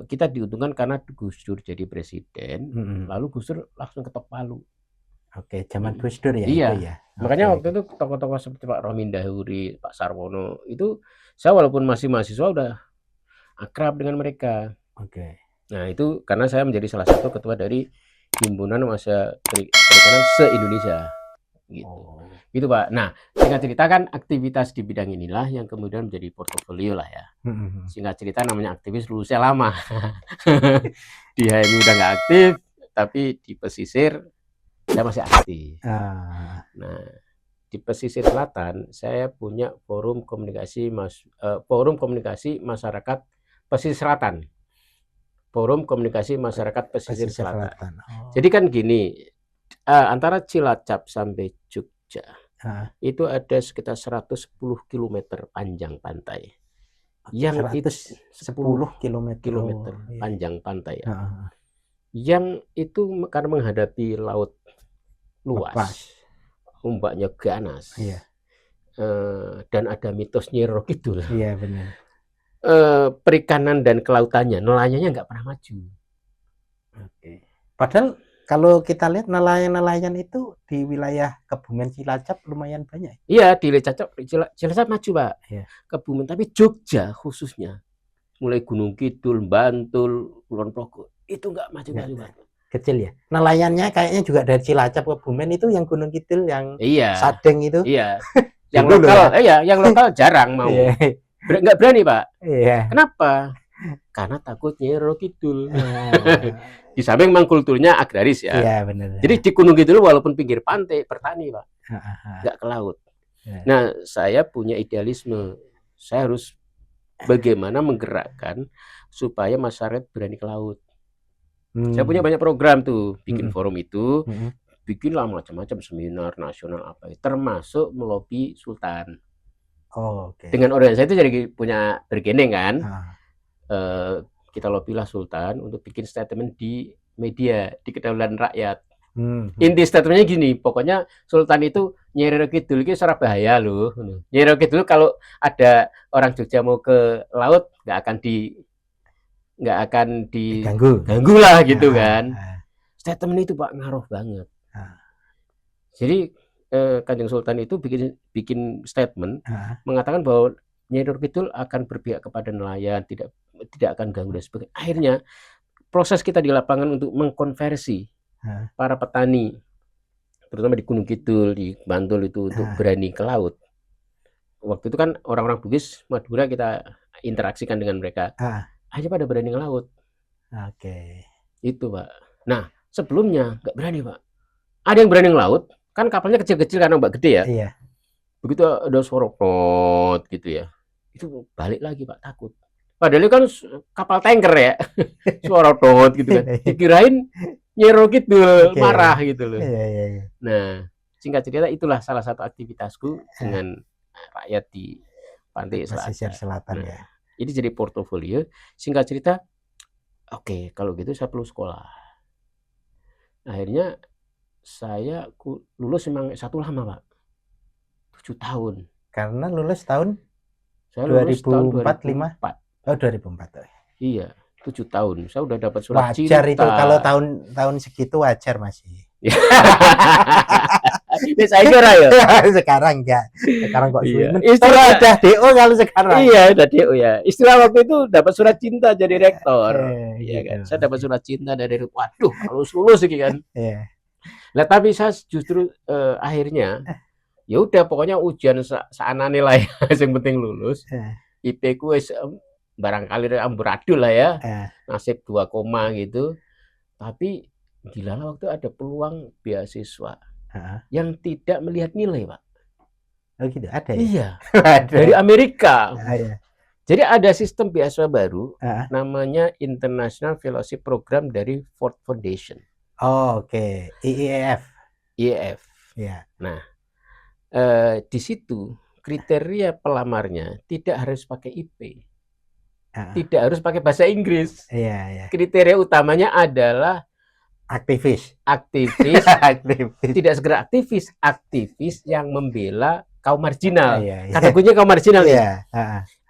Kita diuntungkan karena Gus Dur jadi presiden, lalu Gus Dur langsung ketok palu. Oke, zaman Gus Dur ya. Iya. Itu ya. Makanya waktu itu tokoh-tokoh seperti Pak Romin Dahuri, Pak Sarwono, itu saya walaupun masih mahasiswa udah akrab dengan mereka. Nah, itu karena saya menjadi salah satu ketua dari Himpunan Mahasiswa Perikanan se-Indonesia. Gitu. Gitu, Pak. Nah, singkat cerita kan aktivitas di bidang inilah yang kemudian menjadi portofolio lah ya. Singkat cerita namanya aktivis lulusnya lama. Di HMI udah nggak aktif, tapi di pesisir saya masih aktif. Nah, di pesisir selatan saya punya forum komunikasi masyarakat pesisir selatan. Forum komunikasi masyarakat pesisir selatan. Jadi kan gini, antara Cilacap sampai Jogja itu ada sekitar 110 km panjang pantai. Yang itu 10 km panjang pantai. Yang itu karena menghadapi laut luas, ombaknya ganas, dan ada mitos Nyi Roro Kidul. Iya, benar. Perikanan dan kelautannya, nelayannya nggak pernah maju. Padahal kalau kita lihat nelayan-nelayan itu di wilayah Kebumen Cilacap lumayan banyak. Iya, di Cilacap maju, Pak. Kebumen, tapi Jogja khususnya, mulai Gunung Kidul, Bantul, Kulon Progo, itu nggak maju-maju, Pak. Kecil ya. Nelayannya kayaknya juga dari Cilacap ke Kebumen itu yang Gunung Kidul, yang Sadeng itu. Iya. Yang lokal, yang lokal jarang mau. Nggak berani, Pak. Kenapa? Karena takut Nyi Roro Kidul. Di samping memang kulturnya agraris ya. Iya, benar. Jadi di Gunung Kidul walaupun pinggir pantai bertani, Pak. Nggak ke laut. Nah, saya punya idealisme. Saya harus bagaimana menggerakkan supaya masyarakat berani ke laut. Saya punya banyak program tuh, bikin forum itu, bikinlah macam-macam seminar nasional apa, termasuk melobi Sultan. Dengan organisasi itu jadi punya bergening kan. Kita lobilah Sultan untuk bikin statement di media, di kedaulatan rakyat. Inti statementnya gini, pokoknya Sultan itu Nyi Roro Kidul itu secara bahaya loh. Nyi Roro Kidul kalau ada orang Jogja mau ke laut nggak akan diganggu lah gitu kan. Statement itu Pak ngaruh banget. Jadi Kanjeng Sultan itu bikin statement mengatakan bahwa Nyi Roro Kidul akan berpihak kepada nelayan, tidak akan ganggu dan sebagainya. Akhirnya proses kita di lapangan untuk mengkonversi para petani, terutama di Gunung Kidul, di Bantul itu untuk berani ke laut. Waktu itu kan orang-orang Bugis Madura kita interaksikan dengan mereka. Aja pada berani ke laut. Itu, Pak. Nah, sebelumnya nggak berani, Pak. Ada yang berani ke laut, kan kapalnya kecil-kecil karena ombak gede ya. Begitu ada suara pot gitu ya, itu balik lagi, Pak, takut. Padahal kan kapal tanker ya, suara tot gitu kan. Dikirain Nyi Roro Kidul marah gitu loh. Nah, singkat cerita itulah salah satu aktivitasku dengan rakyat di pantai pesisir selatan Nah, ya. ini jadi portofolio. Singkat cerita, oke, kalau gitu saya perlu sekolah. Akhirnya saya lulus memang satu lama, Pak. 7 tahun. Karena lulus tahun Saya lulus tahun 2004, 5? 2004. Oh, 2004. Iya, 7 tahun. Saya udah dapat surat Wajar itu kalau cinta. tahun segitu wajar masih. Ini saya kira ya. Sekarang enggak. Sekarang kok Iya. sulit. Istilah Udah DO kalau sekarang. Iya, udah DO ya. Istilah waktu itu dapat surat cinta jadi rektor. Iya gitu. kan. Saya dapat surat cinta dari waduh, lulus iki kan. Iya. Nah, tapi saya justru akhirnya ya udah pokoknya ujian saanane lah ya. Yang penting lulus. IP ku wis barangkali amburadul lah ya. Nasib 2 koma gitu. Tapi dilala waktu ada peluang beasiswa yang tidak melihat nilai, Pak. Oh gitu, ada ya? Iya. Dari Amerika. Iya. Jadi ada sistem beasiswa baru namanya International Fellowship Program dari Ford Foundation. Oh, oke. IEF. IEF. Ya. Nah, di situ kriteria pelamarnya tidak harus pakai IP. Tidak harus pakai bahasa Inggris. Iya. Kriteria utamanya adalah aktivis. Aktivis. Tidak segera aktivis yang membela kaum marginal. Kategorinya kaum marginal ya.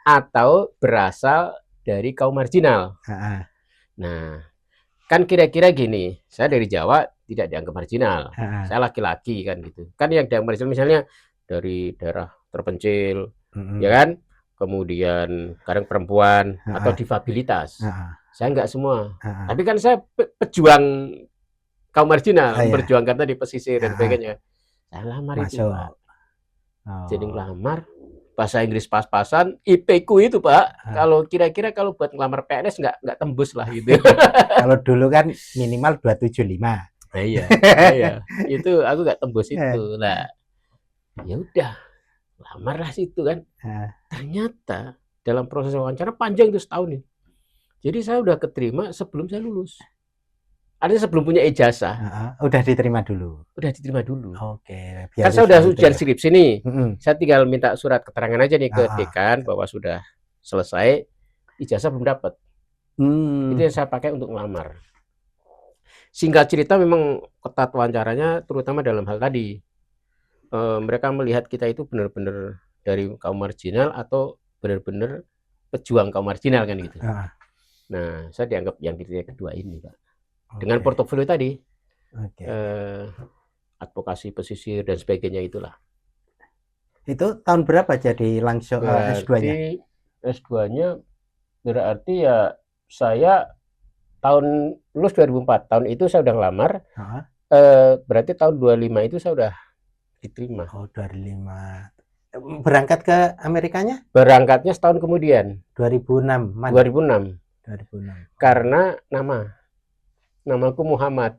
Atau berasal dari kaum marginal. Nah, kan kira-kira gini, saya dari Jawa tidak dianggap marginal. Saya laki-laki kan gitu. Kan yang dianggap marginal misalnya dari daerah terpencil, ya kan? Kemudian kadang perempuan atau difabilitas. Saya enggak semua. Tapi kan saya pejuang kaum marginal, memperjuangkan tadi pesisir dan sebagainya. Saya lamar itu, Pak. Jadi ngelamar, bahasa Inggris pas-pasan, IP ku itu, Pak. Kalau kira-kira kalau buat ngelamar PNS enggak tembus lah gitu. Kalau dulu kan minimal 275. Nah, iya. Itu aku enggak tembus itu. Nah, ya udah. Lamarlah situ kan. Ternyata dalam proses wawancara panjang itu setahun nih. Jadi saya udah keterima sebelum saya lulus. Artinya sebelum punya ijazah. Udah diterima dulu. Udah diterima dulu. Oke. Kan saya udah ujian skripsi nih. Saya tinggal minta surat keterangan aja nih ke dekan bahwa sudah selesai. Ijazah belum dapat. Itu yang saya pakai untuk ngelamar. Singkat cerita memang ketat wawancaranya terutama dalam hal tadi. Mereka melihat kita itu benar-benar dari kaum marginal atau benar-benar pejuang kaum marginal kan gitu. Nah, saya dianggap yang kriteria kedua ini, Pak. Dengan portofolio tadi, advokasi pesisir dan sebagainya itulah. Itu tahun berapa jadi langsung S2-nya? S2-nya berarti ya saya tahun lulus 2004, tahun itu saya udah ngelamar. Berarti tahun 25 itu saya udah diterima. Oh, 25. Berangkat ke Amerikanya? Berangkatnya setahun kemudian. 2006. 2006. Karena namaku Muhammad.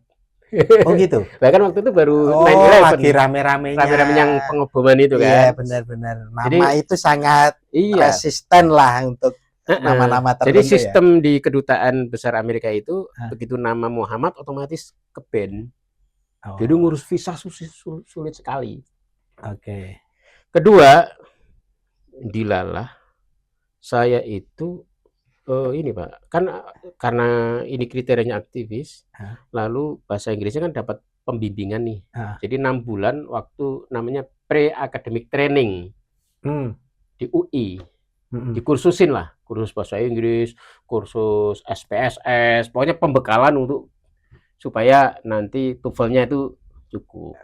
Oh gitu. Bahkan waktu itu baru 9/11. Lagi rame-ramenya. Rame-rame yang pengeboman itu kan. Iya, benar-benar. Nama itu sangat resisten lah untuk nama-nama tertentu. Jadi sistem di kedutaan besar Amerika itu begitu nama Muhammad otomatis ke-ban. Jadi ngurus visa sulit sekali. Kedua, dilalah saya itu ini Pak, kan karena ini kriterianya aktivis, lalu bahasa Inggrisnya kan dapat pembimbingan nih. Jadi 6 bulan waktu namanya pre-academic training di UI. Dikursusin lah, kursus bahasa Inggris, kursus SPSS, pokoknya pembekalan untuk supaya nanti TOEFL-nya itu cukup.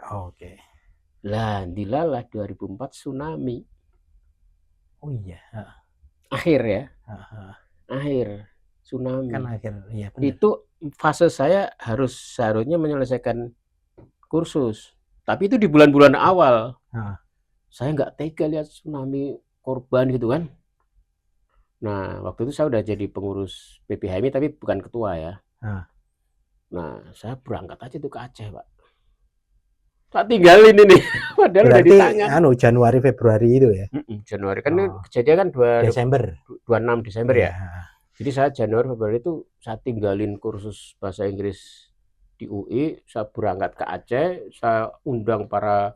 Lah, dilalah 2004 tsunami. Oh iya. Akhir ya. Akhir tsunami. Kan akhir, iya benar. Itu fase saya seharusnya menyelesaikan kursus. Tapi itu di bulan-bulan awal. Saya nggak tega lihat tsunami korban gitu kan. Nah, waktu itu saya udah jadi pengurus PPHMI tapi bukan ketua ya. Nah, saya berangkat aja tuh ke Aceh, Pak. Tak tinggalin ini. Padahal udah ditanya. Januari Februari itu ya. Januari kan kejadian kan Desember. 26 Desember ya. Jadi saya Januari Februari itu saya tinggalin kursus bahasa Inggris di UI, saya berangkat ke Aceh, saya undang para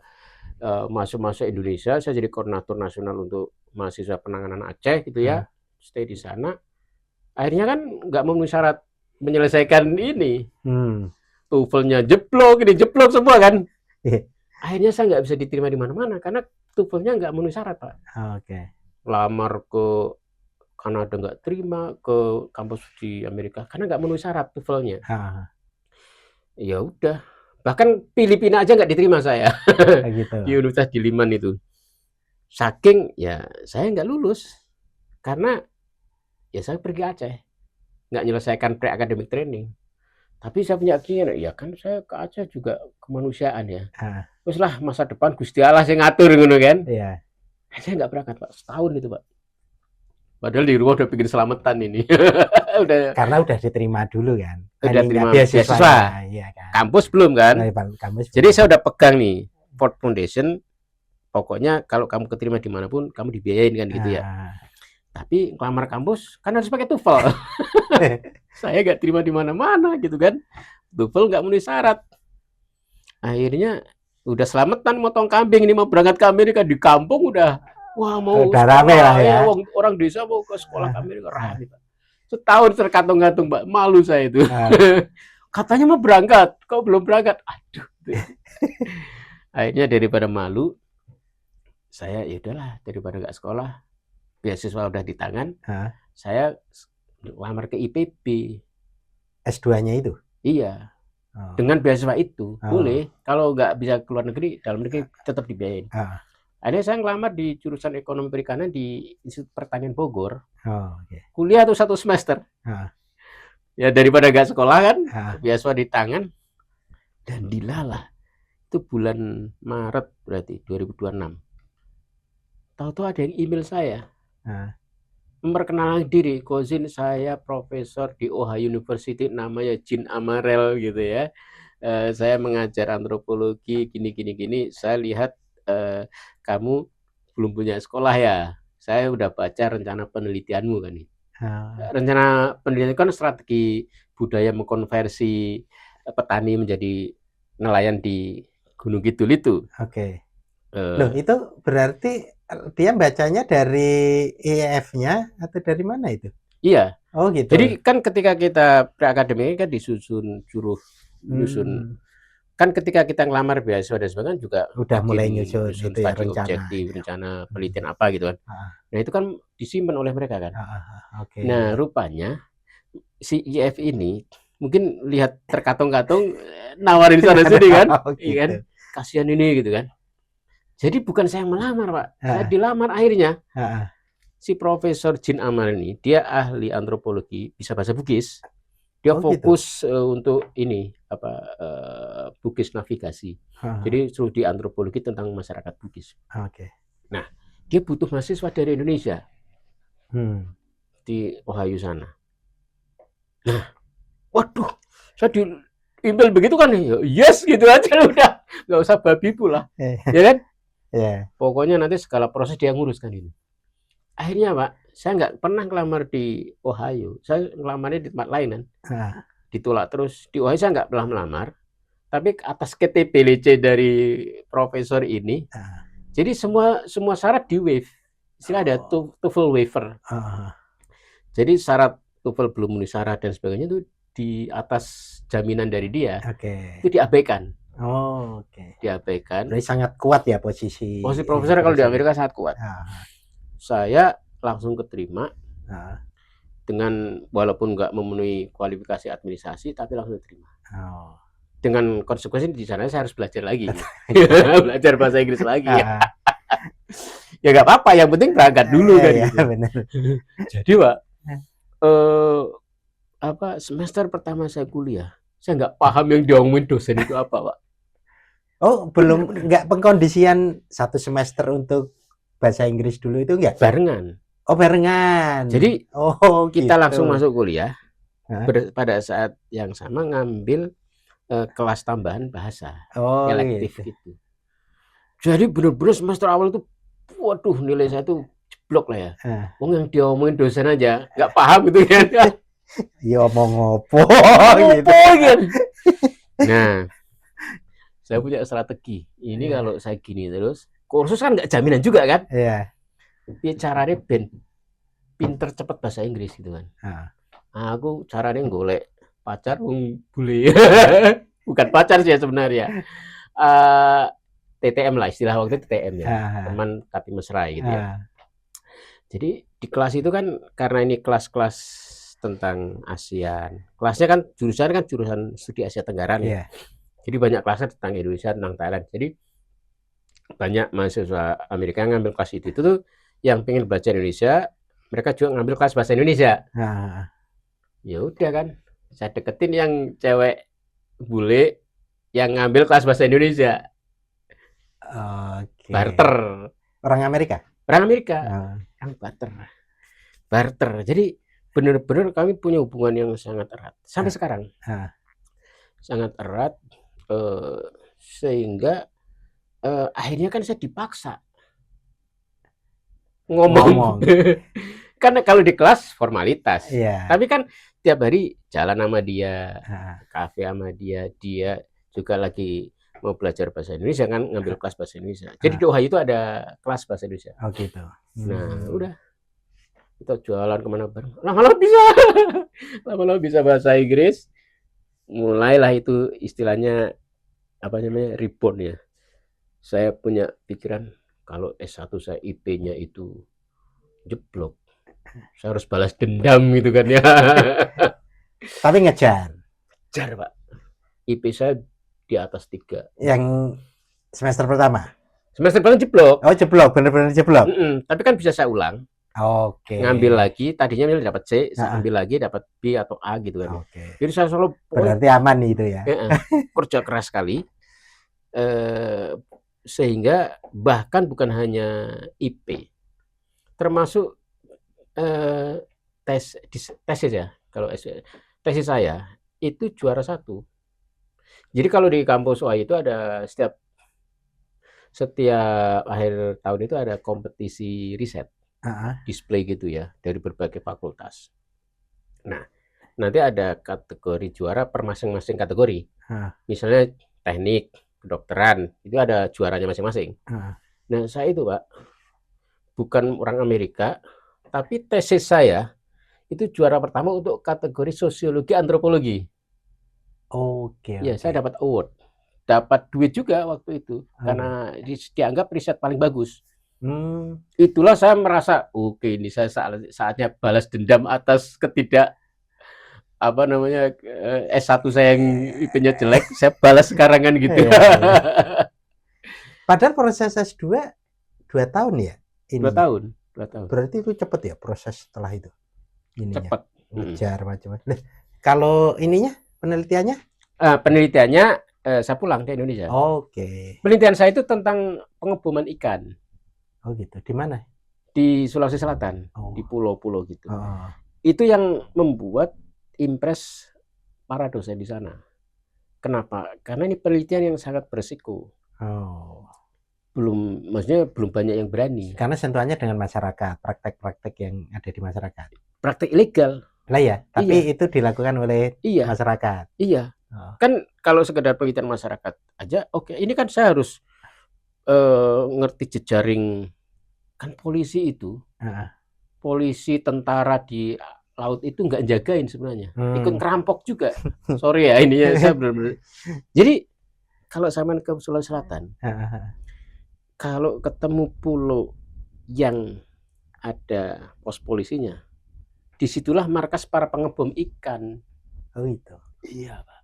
mahasiswa Indonesia, saya jadi koordinator nasional untuk mahasiswa penanganan Aceh gitu ya, stay di sana. Akhirnya kan nggak memenuhi syarat menyelesaikan ini. TOEFL-nya jeblok, ini jeblok semua kan. Akhirnya saya nggak bisa diterima di mana-mana karena TOEFL-nya nggak memenuhi syarat, Pak. Lamar ke Kanada nggak terima, ke kampus di Amerika karena nggak memenuhi syarat TOEFL-nya. Ya udah, bahkan Filipina aja nggak diterima saya gitu. Di Universitas Diliman itu. Saking ya saya nggak lulus karena ya saya pergi Aceh, nggak menyelesaikan pre-academic training. Tapi saya punya keyakinan, ya kan saya ke Aceh juga kemanusiaan ya. Terus lah masa depan Gusti Allah yang ngatur gitu kan. Saya nggak berangkat Pak, setahun itu Pak. Padahal di rumah udah bikin selamatan ini. Karena udah diterima dulu kan. Udah terima beasiswa. Ya, kan? Kampus belum kan. Jadi saya udah pegang nih Ford Foundation. Pokoknya kalau kamu keterima dimanapun kamu dibiayain kan gitu ya. Tapi ngelamar kampus kan harus pakai TOEFL. Saya nggak terima di mana-mana gitu kan. TOEFL nggak memenuhi syarat. Akhirnya udah selamatan motong kambing ini mau berangkat ke Amerika di kampung udah mau udah rame lah ya. Orang desa mau ke sekolah ke Amerika rame. Setahun terkatung-katung Mbak, malu saya itu. Katanya mau berangkat, kok belum berangkat? Aduh. Akhirnya daripada malu, saya ya udahlah daripada nggak sekolah, beasiswa udah di tangan, saya lamar ke IPB. S2-nya itu? Iya. Dengan beasiswa itu boleh. Kalau nggak bisa keluar negeri, dalam negeri tetap dibiayain. Akhirnya saya ngelamar di jurusan ekonomi perikanan di Institut Pertanian Bogor. Kuliah tuh 1 semester. Ya daripada nggak sekolah kan, beasiswa di tangan. Dan dilalah. Itu bulan Maret berarti 2026. Tahu-tahu ada yang email saya, memperkenalkan diri, Kozin saya profesor di Ohio University, namanya Jean Amarel gitu ya. Saya mengajar antropologi gini. Saya lihat kamu belum punya sekolah ya. Saya udah baca rencana penelitianmu kan nih. Rencana penelitian kan strategi budaya mengkonversi petani menjadi nelayan di Gunung Kidul itu. Loh itu berarti dia bacanya dari IEF-nya atau dari mana itu? Iya. Oh gitu. Jadi kan ketika kita pre-akademik kan disusun kan ketika kita ngelamar beasiswa dan sebagainya juga udah mulai nyusun itu ya, rencana objektif, rencana penelitian apa gitu kan. Nah itu kan disimpan oleh mereka kan. Nah rupanya si IEF ini mungkin lihat terkatung-katung nawarin sana sini kan, gitu. Kan? Kasihan ini gitu kan. Jadi bukan saya yang melamar Pak, saya dilamar akhirnya. Si Profesor Jean Amarel ini, dia ahli antropologi, bisa bahasa Bugis. Dia fokus gitu. Untuk ini Bugis navigasi. Jadi studi antropologi tentang masyarakat Bugis. Nah, dia butuh mahasiswa dari Indonesia di Ohio sana. Nah, waduh, saya di email begitu kan, yes gitu aja udah, nggak usah babi pula, ya kan? Pokoknya nanti segala proses dia nguruskan ini. Akhirnya Pak, saya nggak pernah ngelamar di Ohio. Saya ngelamarnya di tempat lain kan. Ditolak terus. Di Ohio saya nggak pernah melamar. Tapi atas KTPLC dari profesor ini, jadi semua syarat di waive. Istilah ada TOEFL waiver. Jadi syarat TOEFL belum memenuhi syarat dan sebagainya itu di atas jaminan dari dia, itu diabaikan. Diabaikan. Berarti sangat kuat ya posisi profesor kalau di Amerika sangat kuat. Saya langsung keterima dengan walaupun nggak memenuhi kualifikasi administrasi, tapi langsung diterima. Dengan konsekuensi di sana saya harus belajar lagi, belajar bahasa Inggris lagi. Ya nggak apa-apa, yang penting berangkat dulu kan. Gitu. Benar. Jadi Pak, semester pertama saya kuliah, saya nggak paham yang diomongin dosen itu apa Pak. Oh belum, nggak pengkondisian 1 semester untuk bahasa Inggris dulu itu enggak? Barengan. Oh barengan. Jadi kita gitu. langsung masuk kuliah. Pada saat yang sama ngambil kelas tambahan bahasa elektif gitu. Jadi benar-benar semester awal itu, waduh nilai saya tuh jeblok lah ya. Yang dia omongin dosen aja nggak paham gitu kan. Ya omong opo gitu. Nah, saya punya strategi. Ini kalau saya gini terus, kursus kan nggak jaminan juga kan? caranya ben pinter cepet bahasa Inggris gitu kan. Aku caranya golek pacar bule. Bukan pacar sih ya sebenarnya. TTM lah, istilah waktu itu TTM ya, teman tapi mesra gitu ya. Jadi di kelas itu kan karena ini kelas-kelas tentang ASEAN, kelasnya kan jurusan studi Asia Tenggara nih. Jadi banyak kelasnya tentang Indonesia, tentang Thailand. Jadi banyak mahasiswa Amerika yang ngambil kelas itu tuh yang pengen belajar Indonesia, mereka juga ngambil kelas bahasa Indonesia. Ya udah kan, saya deketin yang cewek bule yang ngambil kelas bahasa Indonesia. Barter. Orang Amerika? Orang Amerika. Yang barter. Jadi benar-benar kami punya hubungan yang sangat erat sampai sekarang. Sangat erat, sehingga akhirnya kan saya dipaksa ngomong. Karena kalau di kelas formalitas, tapi kan tiap hari jalan sama dia, kafe sama dia juga lagi mau belajar bahasa Indonesia kan, ngambil kelas bahasa Indonesia. Jadi di Ohio itu ada kelas bahasa Indonesia. Oh gitu. Nah udah, kita jualan kemana bareng, lama-lama bisa bahasa Inggris. Mulailah itu istilahnya apa namanya, rebound ya. Saya punya pikiran kalau S1 saya IP-nya itu jeblok, saya harus balas dendam gitu kan ya. Tapi ngejar Pak, IP saya di atas 3. Yang semester pertama? Semester pertama jeblok. Oh jeblok, bener-bener jeblok. Tapi kan bisa saya ulang. Ngambil lagi, tadinya dapat C, saya ambil lagi dapat B atau A gitu kan. Jadi saya selalu berarti aman itu ya. Kerja keras sekali, sehingga bahkan bukan hanya IP, termasuk tesis ya. Kalau tesis saya itu juara 1. Jadi kalau di kampus UI itu ada setiap akhir tahun itu ada kompetisi riset, display gitu ya, dari berbagai fakultas. Nah, nanti ada kategori juara per masing-masing kategori. Misalnya teknik, kedokteran, itu ada juaranya masing-masing. Nah, saya itu Pak, bukan orang Amerika, tapi tesis saya itu juara pertama untuk kategori sosiologi antropologi. Ya, saya dapat award, dapat duit juga waktu itu, karena dianggap riset paling bagus. Itulah saya merasa, oke, ini saya saatnya balas dendam atas S1 saya yang IP-nya jelek, saya balas sekarang kan gitu. Padahal proses S2 2 tahun ya? 2 tahun. Berarti itu cepet ya proses setelah itu? Cepet. Ngejar macam-macam. Kalau ininya, penelitiannya? Penelitiannya saya pulang ke Indonesia. Penelitian saya itu tentang pengeboman ikan. Oh gitu. Di mana? Di Sulawesi Selatan, di pulau-pulau gitu. Itu yang membuat impress para dosen di sana. Kenapa? Karena ini penelitian yang sangat berisiko. Maksudnya belum banyak yang berani. Karena sentuhannya dengan masyarakat, praktek-praktek yang ada di masyarakat. Praktek ilegal. Lah ya, tapi itu dilakukan oleh masyarakat. Iya. Kan kalau sekedar penelitian masyarakat aja, ini kan saya harus ngerti jejaring, kan polisi itu, polisi, tentara di laut itu nggak jagain sebenarnya, ikut ngerampok juga. Sorry ya, ini ya saya benar-benar. Jadi kalau saya ke Sulawesi Selatan, kalau ketemu pulau yang ada pos polisinya, disitulah markas para pengebom ikan. Oh itu. Iya Pak.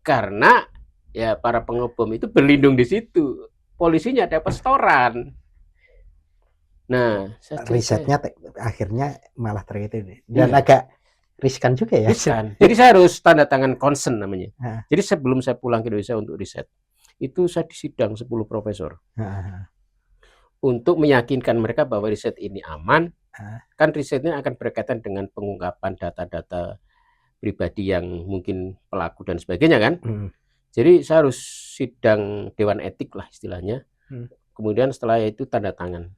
Karena ya para pengebom itu berlindung di situ, polisinya dapat setoran. Nah, risetnya akhirnya malah terjadi dan agak riskan juga ya. Riskan. Jadi saya harus tanda tangan consent namanya. Jadi sebelum saya pulang ke Indonesia untuk riset, itu saya disidang 10 profesor. Untuk meyakinkan mereka bahwa riset ini aman. Kan risetnya akan berkaitan dengan pengungkapan data-data pribadi yang mungkin pelaku dan sebagainya kan. Jadi saya harus sidang dewan etik lah istilahnya. Kemudian setelah itu tanda tangan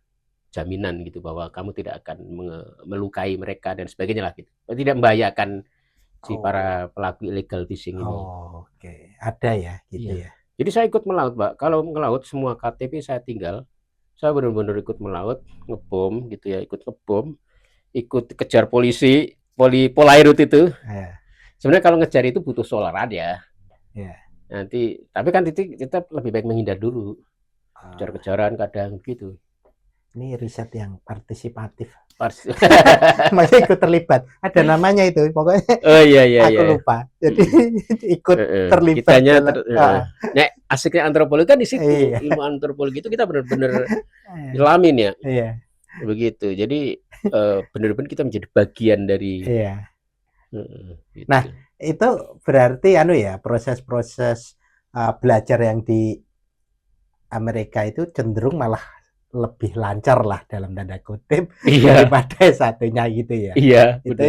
jaminan gitu bahwa kamu tidak akan melukai mereka dan sebagainya lah gitu. Tidak membahayakan si para pelaku illegal fishing ini. Ada ya gitu ya. Jadi saya ikut melaut, Pak. Kalau melaut semua KTP saya tinggal, Saya benar-benar ikut melaut, ngebom gitu ya, ikut ngebom, ikut kejar polisi, Polairut itu. Sebenarnya kalau ngejar itu butuh solar aja. Nanti, tapi kan itu kita lebih baik menghindar dulu. Kejar-kejaran kadang gitu. Ini riset yang partisipatif. Makanya ikut terlibat. Ada namanya itu, pokoknya. Oh iya. Aku lupa. Jadi ikut terlibat. Kitanya nek asiknya antropologi kan di situ. Ilmu antropologi itu kita benar-benar nyelamin ya. Iya. Begitu. Jadi benar-benar kita menjadi bagian dari. Iya. Gitu. Nah, itu berarti ya, proses-proses belajar yang di Amerika itu cenderung malah lebih lancar lah dalam tanda kutip daripada satunya gitu ya. Iya. Itu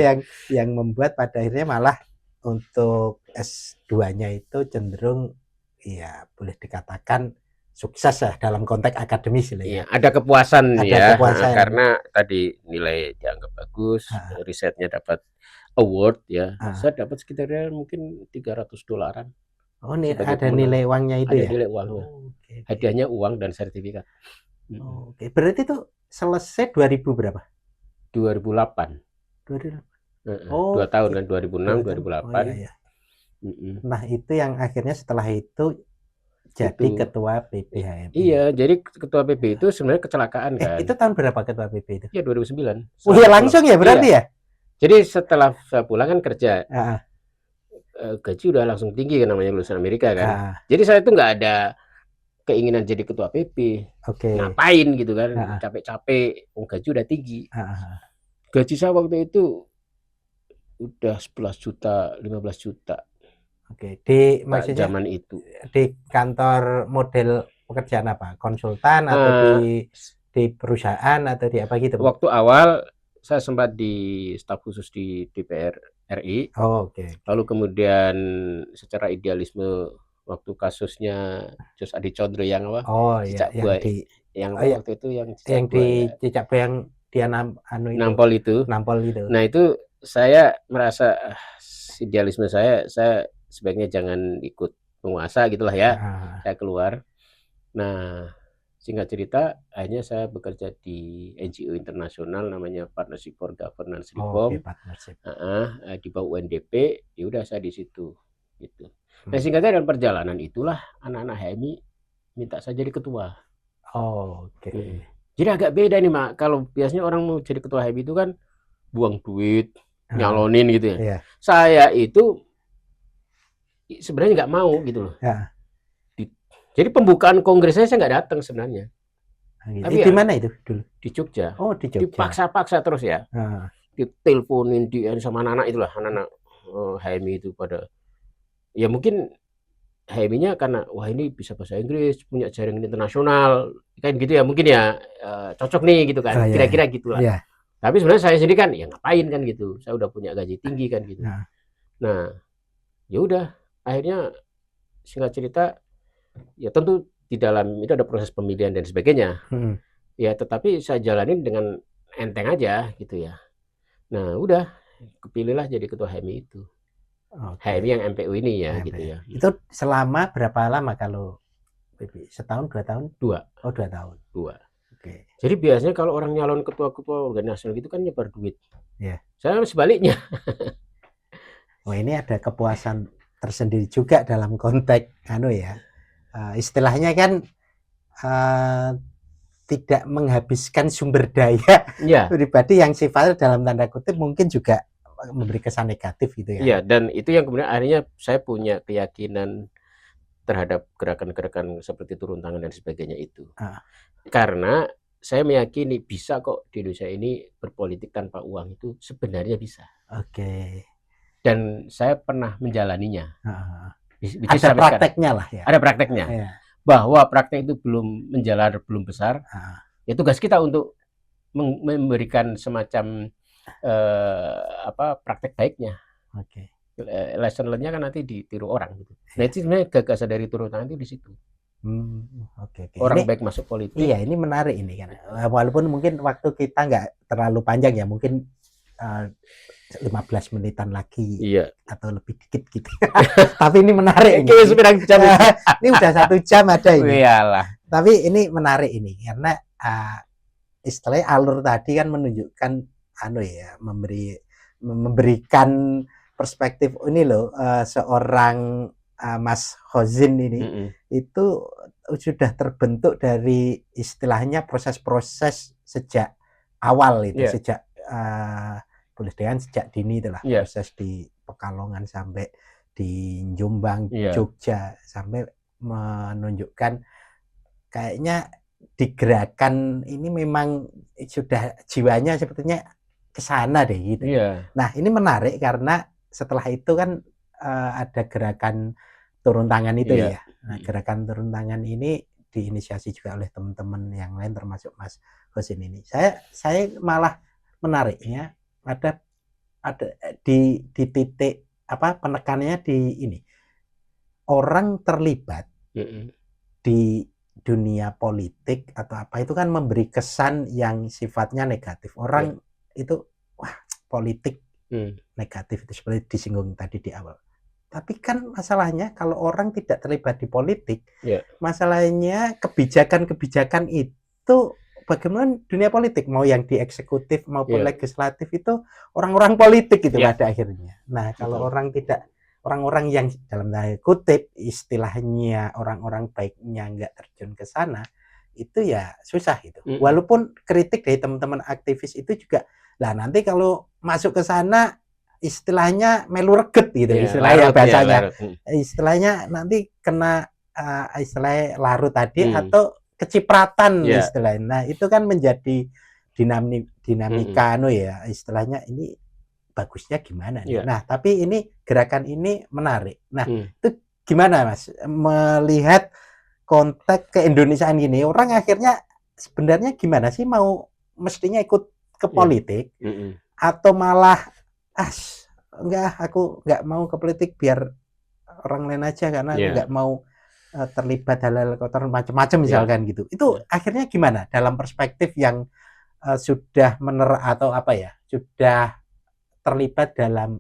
yang membuat pada akhirnya malah untuk S2-nya itu cenderung ya boleh dikatakan sukses ya dalam konteks akademis ya. Iya, ada kepuasan kepuasan. Karena tadi nilai dianggap bagus, risetnya dapat award ya. Saya dapat sekitarnya mungkin $300. Oh, ada nilai uangnya itu ada ya? Ada nilai uangnya. Hadiahnya uang dan sertifikat. Oke, berarti itu selesai 2000 berapa? 2008. 2008. 2 tahun kan, 2006, 2008. Iya. Nah, itu yang akhirnya setelah itu jadi ketua PBHMI. Iya, jadi ketua PB itu sebenarnya kecelakaan kan. Itu tahun berapa ketua PB itu? Ya 2009. Oh ya langsung ya berarti ya? Jadi setelah saya pulang kan kerja. Gaji udah langsung tinggi kan, namanya lulusan Amerika kan. Jadi saya tuh nggak ada keinginan jadi ketua PP. Ngapain gitu kan, capek-capek, gaji udah tinggi. Gaji saya waktu itu udah 11 juta, 15 juta. Di maksudnya zaman itu. Di kantor model pekerjaan apa? Konsultan atau di perusahaan atau di apa gitu? Waktu awal saya sempat di staf khusus di DPR RI. Lalu kemudian secara idealisme waktu kasusnya Jos Adi Condro yang apa? Cicak buaya. Waktu itu yang di cicak buaya yang dia nampol itu. Nah, itu saya merasa idealisme saya sebaiknya jangan ikut penguasa gitulah ya. Saya keluar. Nah, singkat cerita, akhirnya saya bekerja di NGO internasional namanya Partnership for Governance Reform. Di bawah UNDP, ya udah saya di situ gitu. Nah, singkatnya dalam perjalanan itulah anak-anak HMI minta saya jadi ketua. Jadi agak beda nih, Mak. Kalau biasanya orang mau jadi ketua HMI itu kan buang duit, nyalonin gitu ya. Saya itu sebenarnya nggak mau gitu loh. Jadi pembukaan kongresnya saya nggak datang sebenarnya. Tapi di mana itu dulu? Di Jogja. Di Jogja. Dipaksa-paksa terus ya. Diteleponin sama anak-anak itulah, anak-anak HMI itu pada. Ya mungkin HMI-nya karena wah ini bisa bahasa Inggris, punya jaringan internasional, kan gitu ya mungkin ya cocok nih gitu kan, kira-kira gitulah. Tapi sebenarnya saya sendiri kan ya ngapain kan gitu, saya udah punya gaji tinggi kan gitu. Nah, ya udah akhirnya singkat cerita ya tentu di dalam itu ada proses pemilihan dan sebagainya. Ya tetapi saya jalanin dengan enteng aja gitu ya. Nah, udah kepilihlah jadi ketua HMI itu. HMI yang MPU ini ya gitu ya. Itu selama berapa lama kalau setahun, 2 tahun? 2. 2 tahun. 2. Jadi biasanya kalau orang nyalon ketua-ketua organisasi gitu kan nyebar duit. Saya sebaliknya. Ini ada kepuasan tersendiri juga dalam konteks istilahnya kan tidak menghabiskan sumber daya pribadi yang sifatnya dalam tanda kutip mungkin juga memberi kesan negatif gitu ya. Iya, dan itu yang kemudian akhirnya saya punya keyakinan terhadap gerakan-gerakan seperti turun tangan dan sebagainya itu. Karena saya meyakini bisa kok di Indonesia ini berpolitik tanpa uang itu sebenarnya bisa. Dan saya pernah menjalaninya. Ada prakteknya lah ya. Ada prakteknya. Bahwa praktek itu belum menjalar, belum besar. Ya tugas kita untuk memberikan semacam praktek baiknya. Lesson learn-nya kan nanti ditiru orang gitu. Nah itu sebenarnya gagasan dari turun tangan itu di situ. Orang baik masuk politik. Iya, ini menarik ini kan. Walaupun mungkin waktu kita nggak terlalu panjang ya, mungkin 15 menitan lagi atau lebih dikit gitu. Tapi ini menarik. Ini udah 1 jam ada ini. Iyalah. Tapi ini menarik ini karena istilahnya alur tadi kan menunjukkan memberikan perspektif ini loh, seorang Mas Khozin ini itu sudah terbentuk dari istilahnya proses-proses sejak awal itu, sejak boleh dengan sejak dini itulah, proses di Pekalongan sampai di Jombang, Jogja, sampai menunjukkan kayaknya di gerakan ini memang sudah jiwanya sepertinya ke sana deh gitu. Nah, ini menarik karena setelah itu kan ada gerakan turun tangan itu ya. Nah, gerakan turun tangan ini diinisiasi juga oleh teman-teman yang lain termasuk Mas Khozin ini. Saya malah menariknya ada di titik penekanannya di ini. Orang terlibat di dunia politik atau apa itu kan memberi kesan yang sifatnya negatif. Orang itu wah politik negatif itu seperti disinggung tadi di awal. Tapi kan masalahnya kalau orang tidak terlibat di politik, masalahnya kebijakan-kebijakan itu bagaimana dunia politik mau yang di eksekutif maupun legislatif itu orang-orang politik itu pada akhirnya. Nah, kalau orang-orang yang dalam tanda kutip istilahnya orang-orang baiknya nggak terjun ke sana, itu ya susah itu. Walaupun kritik dari teman-teman aktivis itu juga, lah nanti kalau masuk ke sana istilahnya melu reget gitu, istilahnya bahasanya. Istilahnya nanti kena istilahnya larut tadi atau kecipratan istilahnya. Nah, itu kan menjadi dinamika istilahnya ini bagusnya gimana nih. Nah, tapi ini gerakan ini menarik. Nah, itu gimana Mas melihat konteks keindonesiaan gini? Orang akhirnya sebenarnya gimana sih, mau mestinya ikut ke politik atau malah enggak, aku enggak mau ke politik, biar orang lain aja karena aku enggak mau terlibat hal-hal kotor macam-macam misalkan gitu. Itu akhirnya gimana dalam perspektif yang sudah sudah terlibat dalam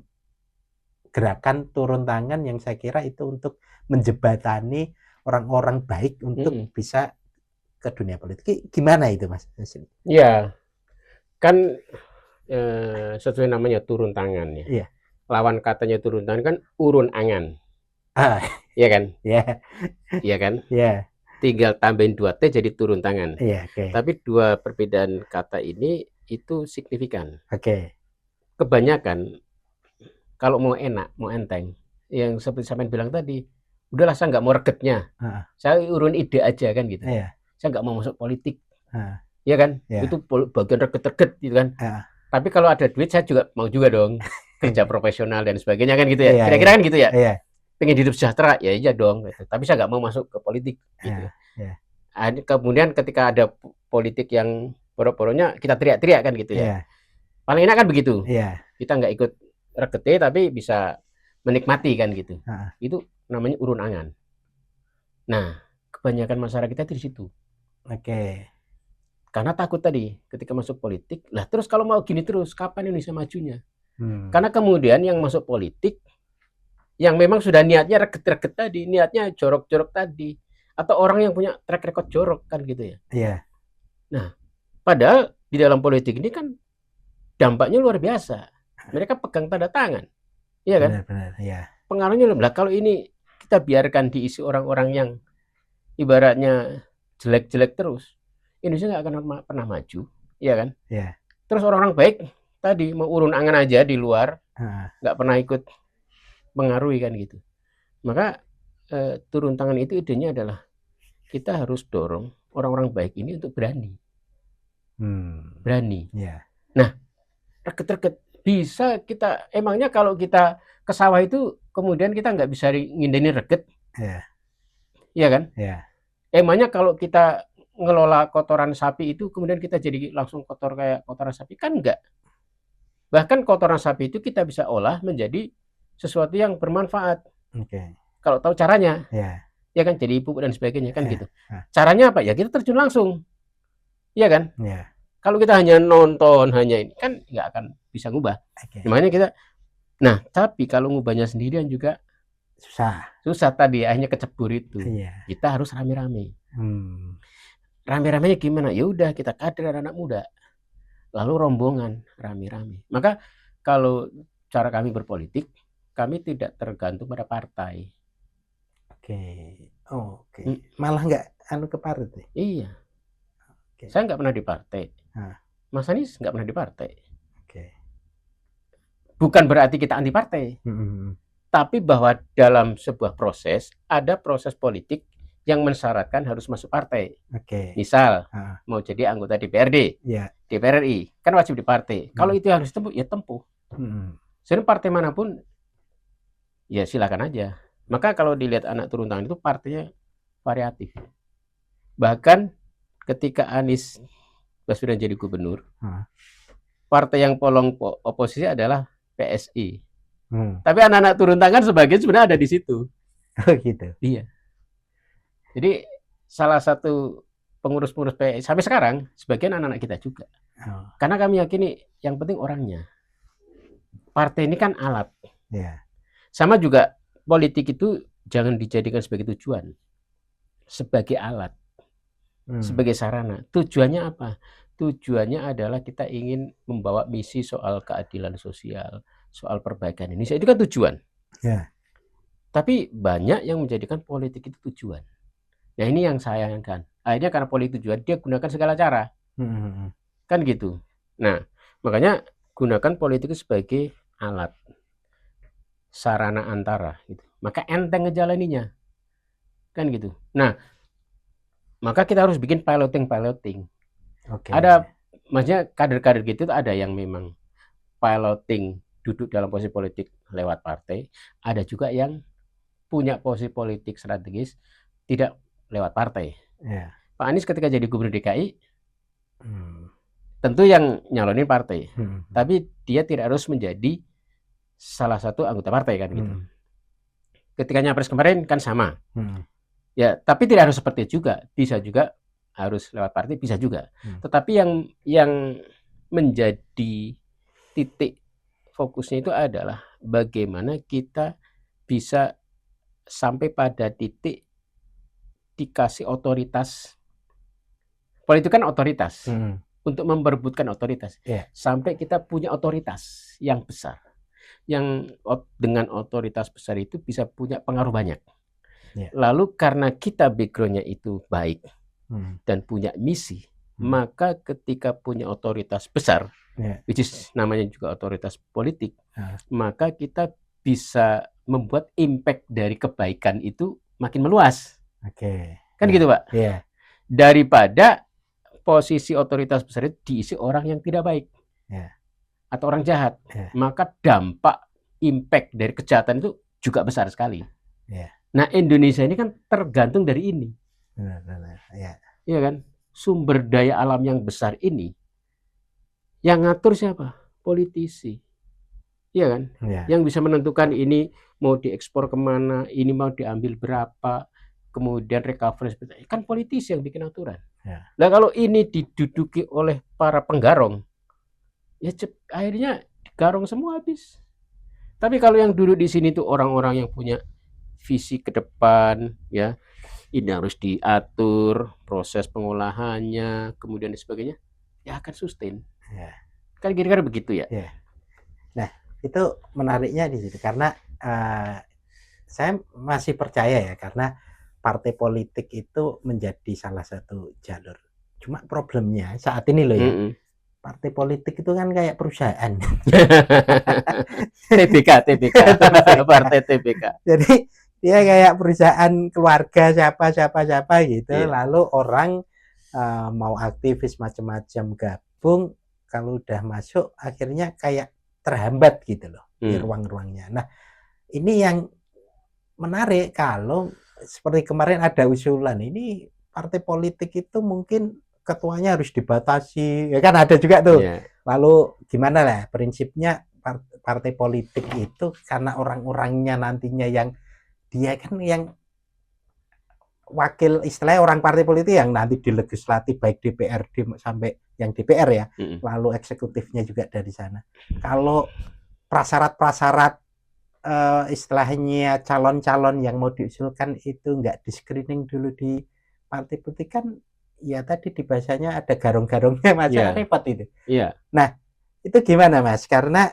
gerakan turun tangan yang saya kira itu untuk menjebatani orang-orang baik untuk bisa ke dunia politik. Gimana itu Mas? Ya, kan sesuai namanya turun tangan ya. Lawan katanya turun tangan kan urun angan. Iya kan? Iya kan? Tinggal tambahin 2T jadi turun tangan. Tapi dua perbedaan kata ini itu signifikan. Kebanyakan kalau mau enak, mau enteng, yang seperti sampean bilang tadi, udahlah saya nggak mau regetnya, saya urun ide aja kan gitu. Saya nggak mau masuk politik, ya kan? Itu bagian reget-reget gitu kan. Tapi kalau ada duit saya juga mau juga dong kerja profesional dan sebagainya kan gitu ya. Kira-kira kan gitu ya. Pengen hidup sejahtera ya iya dong. Gitu. Tapi saya nggak mau masuk ke politik. Gitu. Kemudian ketika ada politik yang boros-borosnya kita teriak-teriak kan gitu ya. Paling enak kan begitu. Kita nggak ikut regete tapi bisa menikmati kan gitu. Itu namanya urun angan. Nah, kebanyakan masyarakat kita di situ. Karena takut tadi ketika masuk politik, lah terus kalau mau gini terus kapan Indonesia majunya? Karena kemudian yang masuk politik yang memang sudah niatnya reget-reget tadi, niatnya jorok-jorok tadi, atau orang yang punya track record jorok kan gitu ya. Nah, padahal di dalam politik ini kan dampaknya luar biasa. Mereka pegang tanda tangan. Iya kan? Benar, ya. Pengaruhnya lah kalau ini kita biarkan diisi orang-orang yang ibaratnya jelek-jelek terus, Indonesia nggak akan pernah maju, ya kan? Terus orang-orang baik tadi mau urun angan aja di luar, nggak pernah ikut mengaruhi kan gitu. Maka turun tangan itu idenya adalah kita harus dorong orang-orang baik ini untuk berani, berani. Nah, reget-reget bisa kita, emangnya kalau kita ke sawah itu kemudian kita nggak bisa ngindarin reget, iya kan? Emangnya kalau kita ngelola kotoran sapi itu kemudian kita jadi langsung kotor kayak kotoran sapi, kan enggak. Bahkan kotoran sapi itu kita bisa olah menjadi sesuatu yang bermanfaat. Kalau tahu caranya, ya kan, jadi pupuk dan sebagainya kan gitu. Caranya apa? Ya kita terjun langsung, iya kan? Kalau kita hanya nonton, hanya ini kan nggak akan bisa ngubah. Makanya kita, nah tapi kalau ngubahnya sendirian juga susah tadi, akhirnya kecebur itu. Kita harus rame-rame. Rame-ramenya gimana? Ya udah kita kader anak muda, lalu rombongan rame-rame. Maka kalau cara kami berpolitik, kami tidak tergantung pada partai. Oke. Malah nggak ke partai? Iya. Saya nggak pernah di partai. Mas Anies nggak pernah di partai. Bukan berarti kita anti partai. Tapi bahwa dalam sebuah proses, ada proses politik yang mensyaratkan harus masuk partai. Misal, mau jadi anggota DPRD, DPR RI, kan wajib di partai. Kalau itu harus tempuh, ya tempuh. Sebenarnya partai manapun, ya silakan aja. Maka kalau dilihat anak turun tangan itu partainya variatif. Bahkan ketika Anies Baswedan jadi gubernur, partai yang polong oposisi adalah PSI. Tapi anak-anak turun tangan sebagian sebenarnya ada di situ. Gitu. Iya. Jadi salah satu pengurus-pengurus PSI sampai sekarang sebagian anak-anak kita juga. Karena kami yakini yang penting orangnya. Partai ini kan alat. Sama juga politik itu jangan dijadikan sebagai tujuan, sebagai alat, sebagai sarana. Tujuannya apa? Tujuannya adalah kita ingin membawa misi soal keadilan sosial, soal perbaikan Indonesia. Itu kan tujuan. Tapi banyak yang menjadikan politik itu tujuan. Nah ini yang saya sayangkan. Akhirnya karena politik tujuan, dia gunakan segala cara. Kan gitu. Nah makanya gunakan politik itu sebagai alat, sarana antara. Gitu. Maka enteng ngejalaninya. Kan gitu. Nah maka kita harus bikin piloting. Ada, maksudnya kader-kader gitu ada yang memang piloting duduk dalam posisi politik lewat partai, ada juga yang punya posisi politik strategis tidak lewat partai. Pak Anies ketika jadi gubernur DKI, tentu yang nyalonin partai, tapi dia tidak harus menjadi salah satu anggota partai kan gitu. Ketika nyapres kemarin kan sama, ya tapi tidak harus seperti itu juga, bisa juga harus lewat partai, bisa juga. Tetapi yang menjadi titik fokusnya itu adalah bagaimana kita bisa sampai pada titik dikasih otoritas. Politik kan otoritas. Untuk memperebutkan otoritas. Sampai kita punya otoritas yang besar. Yang dengan otoritas besar itu bisa punya pengaruh banyak. Lalu karena kita backgroundnya itu baik dan punya misi, maka ketika punya otoritas besar, which is namanya juga otoritas politik, maka kita bisa membuat impact dari kebaikan itu makin meluas. Kan gitu Pak? Daripada posisi otoritas besar itu diisi orang yang tidak baik atau orang jahat, maka dampak impact dari kejahatan itu juga besar sekali. Nah Indonesia ini kan tergantung dari ini. Iya kan? Sumber daya alam yang besar ini yang ngatur siapa? Politisi. Iya kan? Yang bisa menentukan ini mau diekspor kemana, ini mau diambil berapa, kemudian recovery kan politisi yang bikin aturan. Nah kalau ini diduduki oleh para penggarong, ya akhirnya digarong semua habis. Tapi kalau yang duduk di sini tuh orang-orang yang punya visi ke depan, ya ini harus diatur proses pengolahannya, kemudian sebagainya, ya akan sustain. Kan kira-kira begitu ya. Nah itu menariknya di situ karena saya masih percaya ya karena partai politik itu menjadi salah satu jalur. Cuma problemnya saat ini loh ya. Partai politik itu kan kayak perusahaan. TBK. Partai TBK. Jadi dia kayak perusahaan keluarga siapa gitu. Lalu orang mau aktivis macam-macam gabung, kalau udah masuk akhirnya kayak terhambat gitu loh di ruang-ruangnya. Nah ini yang menarik kalau seperti kemarin ada usulan ini partai politik itu mungkin ketuanya harus dibatasi, ya kan ada juga tuh. Lalu gimana lah prinsipnya partai politik itu karena orang-orangnya nantinya yang dia kan yang wakil istilahnya orang partai politik yang nanti di legislatif baik DPRD sampai yang DPR ya, lalu eksekutifnya juga dari sana. Kalau prasyarat-prasyarat istilahnya calon-calon yang mau diusulkan itu nggak di screening dulu di partai politik kan ya tadi di bahasanya ada garong-garongnya Mas, repot itu. Nah, itu gimana Mas? Karena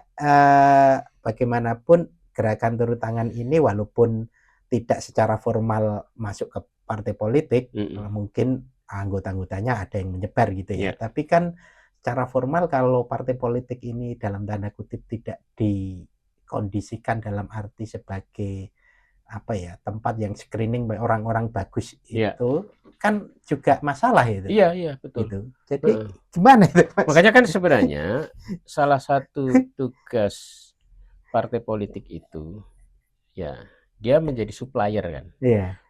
bagaimanapun gerakan turun tangan ini walaupun tidak secara formal masuk ke partai politik, mungkin anggota-anggotanya ada yang menyebar gitu ya. Tapi kan secara formal kalau partai politik ini dalam tanda kutip tidak dikondisikan dalam arti sebagai apa ya, tempat yang screening orang-orang bagus itu kan juga masalah itu. Iya, betul. Gitu. Jadi gimana itu Mas? Makanya kan sebenarnya salah satu tugas partai politik itu ya dia menjadi supplier kan.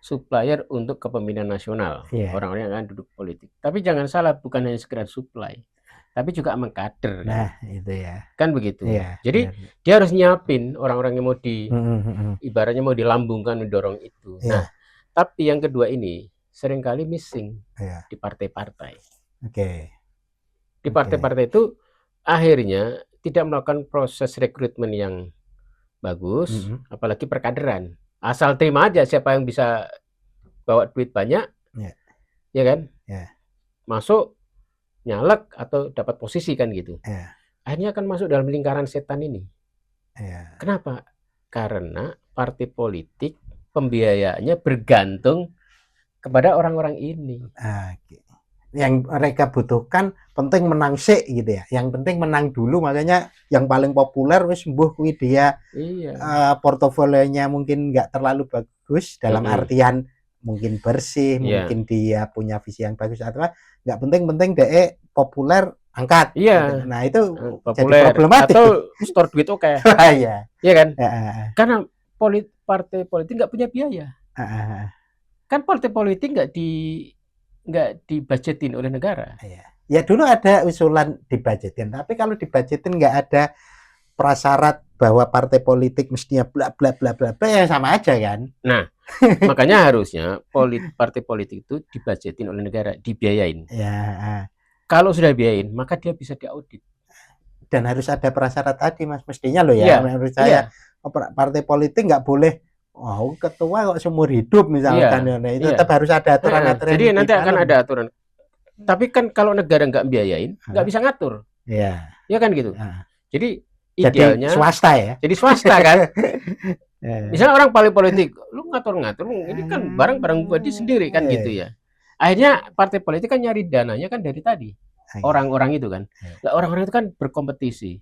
Supplier untuk kepemimpinan nasional. Orang-orang yang akan duduk politik. Tapi jangan salah, bukan hanya sekedar supply, tapi juga mengkader. Nah, itu ya. Kan begitu. Jadi dia harus nyiapin orang-orang yang mau ibaratnya mau dilambungkan, mendorong itu. Nah, tapi yang kedua ini seringkali missing di partai-partai. Di partai-partai itu akhirnya tidak melakukan proses rekrutmen yang bagus, apalagi perkaderan. Asal terima aja siapa yang bisa bawa duit banyak, ya kan? Masuk, nyalek atau dapat posisi kan gitu. Akhirnya akan masuk dalam lingkaran setan ini. Kenapa? Karena partai politik pembiayaannya bergantung kepada orang-orang ini. Yang mereka butuhkan penting menang sih gitu ya. Yang penting menang dulu, makanya yang paling populer wis mbuh kuwi dia portofolionya mungkin nggak terlalu bagus dalam artian mungkin bersih, mungkin dia punya visi yang bagus atau nggak penting deh populer angkat. Gitu. Nah, itu populer, jadi problematik. Atau store duit oke. Iya kan? Karena partai politik nggak punya biaya. Kan partai politik nggak dibudgetin oleh negara. Ya dulu ada usulan dibudgetin, tapi kalau dibudgetin nggak ada prasyarat bahwa partai politik mestinya bla bla bla bla bla, ya sama aja kan. Nah, makanya harusnya partai politik itu dibudgetin oleh negara, dibiayain. Kalau sudah biayain, maka dia bisa diaudit. Dan harus ada prasyarat tadi Mas, mestinya loh ya. Menurut saya partai politik nggak boleh ketua kok seumur hidup misalkan. Itu tetap harus ada aturan-aturan. Jadi nanti akan ada aturan. Tapi kan kalau negara nggak biayain, nggak bisa ngatur. Ya kan gitu. Jadi idealnya swasta ya. Jadi swasta kan. Misalnya orang paling politik, lu ngatur-ngatur, ini kan barang-barang pribadi sendiri kan gitu ya. Akhirnya partai politik kan nyari dananya kan dari tadi. Orang-orang itu kan. Nah, orang-orang itu kan berkompetisi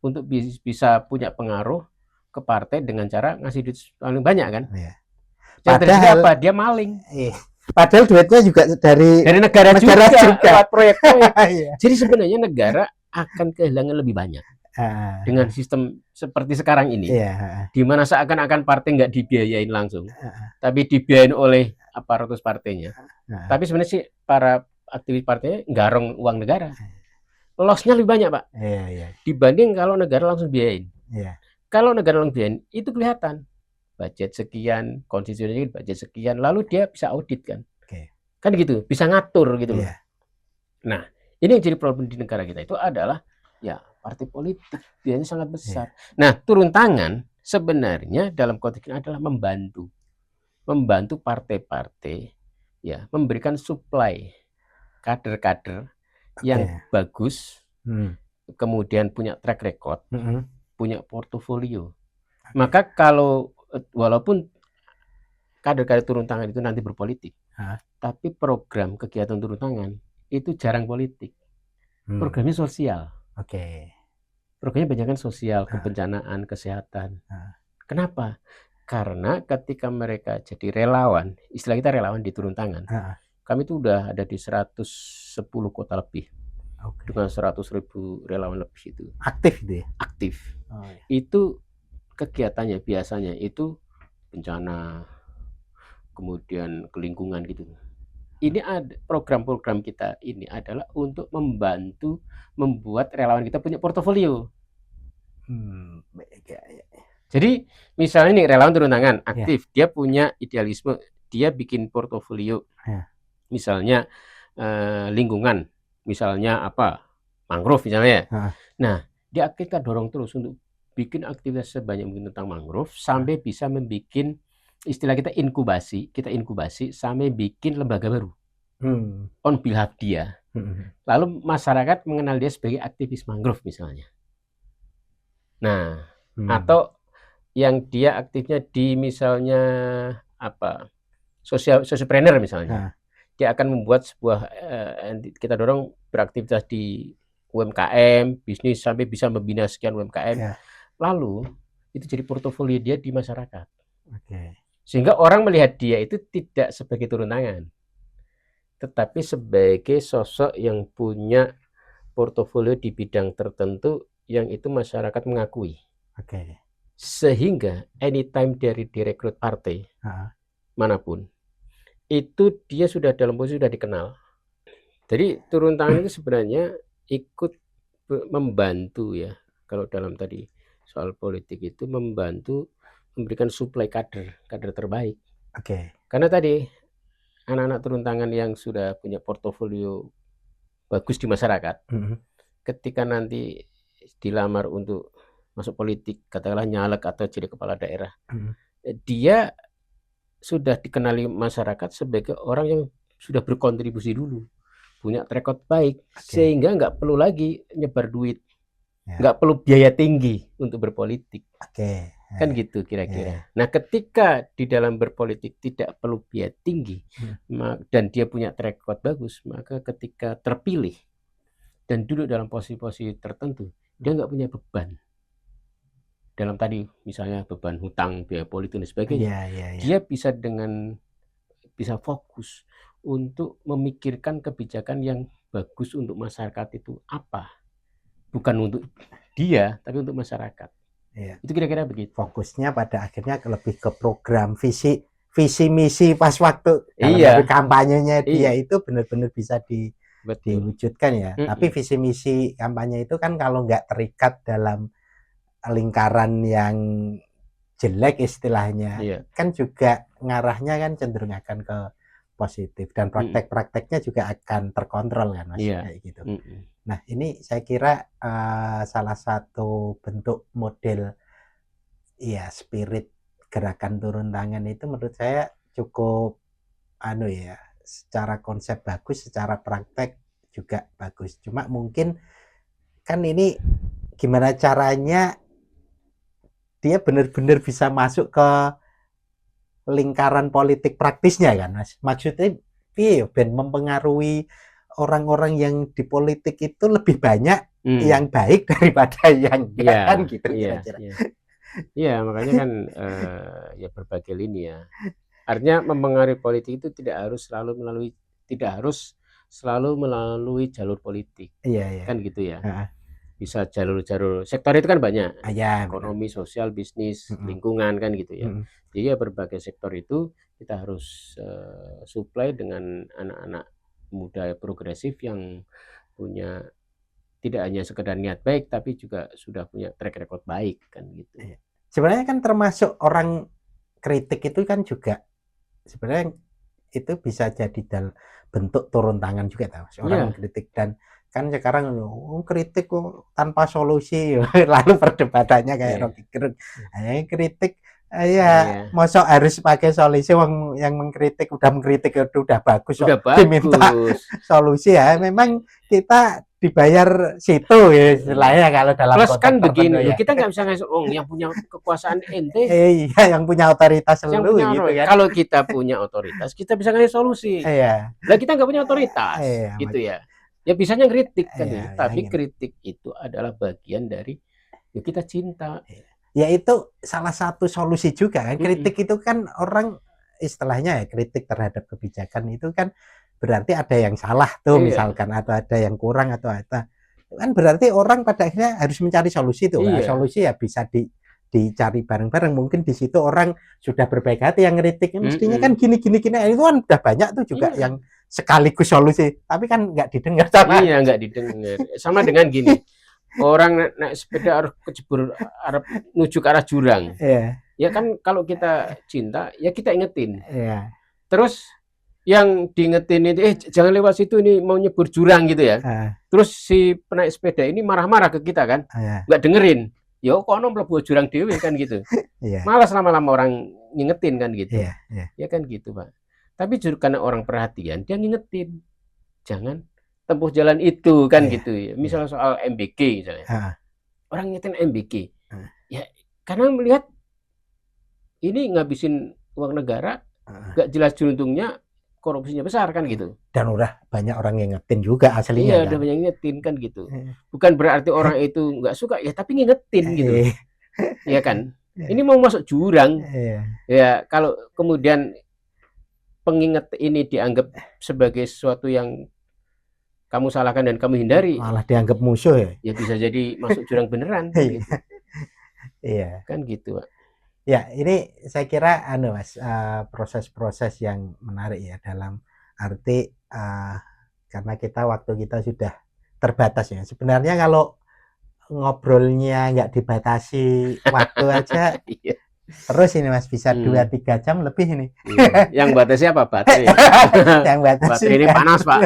untuk bisa punya pengaruh ke partai dengan cara ngasih duit paling banyak kan. Padahal apa? Dia maling. Padahal duitnya juga dari negara juga lewat proyek-proyek. Jadi sebenarnya negara akan kehilangan lebih banyak dengan sistem seperti sekarang ini, di mana seakan-akan partai nggak dibiayain langsung, tapi dibiayain oleh aparatus partainya. Tapi sebenarnya sih para aktivis partainya garong uang negara. Loss-nya lebih banyak Pak, dibanding kalau negara langsung biayain. Kalau negara langsung biayain itu kelihatan budget sekian, konstitusinya budget sekian, lalu dia bisa audit kan, kan gitu, bisa ngatur gitu loh. Nah, ini yang jadi problem di negara kita itu adalah ya partai politik biayanya sangat besar. Nah, turun tangan sebenarnya dalam konteks ini adalah membantu partai-partai ya memberikan supply kader-kader yang bagus, kemudian punya track record, punya portofolio. Maka kalau walaupun kader-kader turun tangan itu nanti berpolitik, tapi program kegiatan turun tangan itu jarang politik. Programnya sosial. Programnya banyak kan sosial, kebencanaan, kesehatan. Kenapa? Karena ketika mereka jadi relawan, istilah kita relawan di turun tangan, kami itu udah ada di 110 kota lebih. Dengan 100.000 relawan lebih itu. Aktif itu ya? Aktif. Itu kegiatannya biasanya itu bencana, kemudian ke lingkungan gitu. Ini ada program-program kita ini adalah untuk membantu membuat relawan kita punya portofolio. Jadi misalnya nih relawan turun tangan aktif, dia punya idealisme, dia bikin portofolio. Misalnya lingkungan, misalnya apa, mangrove misalnya. Nah, dia kita dorong terus untuk bikin aktivitas sebanyak mungkin tentang mangrove sampai bisa membuat istilah kita inkubasi sampai bikin lembaga baru. on behalf dia. Lalu masyarakat mengenal dia sebagai aktivis mangrove misalnya. Nah, atau yang dia aktifnya di misalnya socialpreneur misalnya. Dia akan membuat sebuah kita dorong beraktivitas di UMKM, bisnis sampai bisa membina sekian UMKM. Lalu itu jadi portofolio dia di masyarakat. Sehingga orang melihat dia itu tidak sebagai turun tangan, tetapi sebagai sosok yang punya portofolio di bidang tertentu yang itu masyarakat mengakui. Sehingga anytime dari direkrut partai manapun, itu dia sudah dalam posisi sudah dikenal. Jadi turun tangan itu sebenarnya ikut membantu ya, kalau dalam tadi soal politik itu membantu memberikan suplai kader terbaik. Karena tadi anak-anak turun tangan yang sudah punya portofolio bagus di masyarakat, ketika nanti dilamar untuk masuk politik, katakanlah nyalek atau jadi kepala daerah, dia sudah dikenali masyarakat sebagai orang yang sudah berkontribusi dulu, punya track record baik, sehingga nggak perlu lagi nyebar duit, nggak perlu biaya tinggi untuk berpolitik. Kan gitu kira-kira. Nah, ketika di dalam berpolitik tidak perlu biaya tinggi dan dia punya track record bagus, maka ketika terpilih dan duduk dalam posisi-posisi tertentu, dia nggak punya beban. Dalam tadi misalnya beban hutang, biaya politik dan sebagainya, dia bisa bisa fokus untuk memikirkan kebijakan yang bagus untuk masyarakat itu apa, bukan untuk dia tapi untuk masyarakat. Itu kira-kira begitu. Fokusnya pada akhirnya lebih ke program visi misi pas waktu dalam kampanyenya dia itu benar-benar bisa diwujudkan ya. Tapi visi misi kampanye itu kan kalau nggak terikat dalam lingkaran yang jelek istilahnya, kan juga ngarahnya kan cenderung akan ke positif dan praktek-prakteknya juga akan terkontrol kan Mas, kayak gitu. Nah ini saya kira salah satu bentuk model spirit gerakan turun tangan itu menurut saya cukup secara konsep bagus, secara praktek juga bagus. Cuma mungkin kan ini gimana caranya dia benar-benar bisa masuk ke lingkaran politik praktisnya kan Mas. Maksudnya ben mempengaruhi orang-orang yang di politik itu lebih banyak yang baik daripada yang enggak kan gitu kira-kira. Iya, makanya kan ya berbagai lini ya. Artinya mempengaruhi politik itu tidak harus selalu melalui jalur politik. Kan gitu ya. Bisa jalur-jalur sektor itu kan banyak, ekonomi, sosial, bisnis, lingkungan kan gitu ya. Jadi ya berbagai sektor itu kita harus supply dengan anak-anak muda progresif yang punya tidak hanya sekedar niat baik tapi juga sudah punya track record baik kan gitu. Sebenarnya kan termasuk orang kritik itu kan juga sebenarnya itu bisa jadi bentuk turun tangan juga tahu orang kritik. Dan kan sekarang kritik tanpa solusi lalu perdebatannya kayak Rocky Gerung kritik mosok harus pakai solusi yang mengkritik udah bagus diminta solusi ya. Memang kita dibayar situ ya istilahnya kalau dalam plus kan begini kita nggak bisa ngasih yang punya kekuasaan ente yang punya otoritas seluruh gitu kan. Kalau kita punya otoritas kita bisa ngasih solusi. Lah kita nggak punya otoritas gitu ya. Ya bisanya kritik kan tapi kritik itu adalah bagian dari kita cinta. Ya itu salah satu solusi juga kan. Kritik itu kan orang istilahnya kritik terhadap kebijakan itu kan berarti ada yang salah tuh misalkan atau ada yang kurang atau apa. Kan berarti orang pada akhirnya harus mencari solusi tuh. Nah, solusi ya bisa dicari bareng-bareng. Mungkin di situ orang sudah berbaik hati yang kritik mestinya kan gini itu kan udah banyak tuh juga yang sekaligus solusi tapi kan nggak didengar sama nggak didengar sama dengan gini orang naik sepeda harus kejebur menuju ke arah jurang ya kan kalau kita cinta ya kita ingetin terus yang diingetin itu jangan lewat situ ini mau nyebur jurang gitu ya terus si penaik sepeda ini marah-marah ke kita kan nggak dengerin ya kok mlebu jurang dhewe kan gitu malas lama-lama orang ngingetin kan gitu ya kan gitu Pak. Tapi justru karena orang perhatian, dia ngingetin, jangan tempuh jalan itu kan gitu ya. Misalnya soal MBG misalnya, orang ngingetin MBG, ya karena melihat ini ngabisin uang negara, nggak jelas untungnya, korupsinya besar kan gitu. Dan udah banyak orang ngingetin juga aslinya. Iya, udah banyak ngingetin kan gitu. Bukan berarti orang itu nggak suka ya, tapi ngingetin gitu. Iya kan? Ini mau masuk jurang. Ya kalau kemudian pengingat ini dianggap sebagai sesuatu yang kamu salahkan dan kamu hindari, malah dianggap musuh ya. Ya bisa jadi masuk jurang beneran. Gitu. Iya. Kan gitu, Pak. Ya, ini saya kira Mas, proses-proses yang menarik ya, dalam arti karena waktu kita sudah terbatas ya. Sebenarnya kalau ngobrolnya nggak dibatasi waktu aja, terus ini Mas bisa 2-3 jam lebih ini. Yang batasnya apa? Baterai. Yang batasnya ini panas, Pak.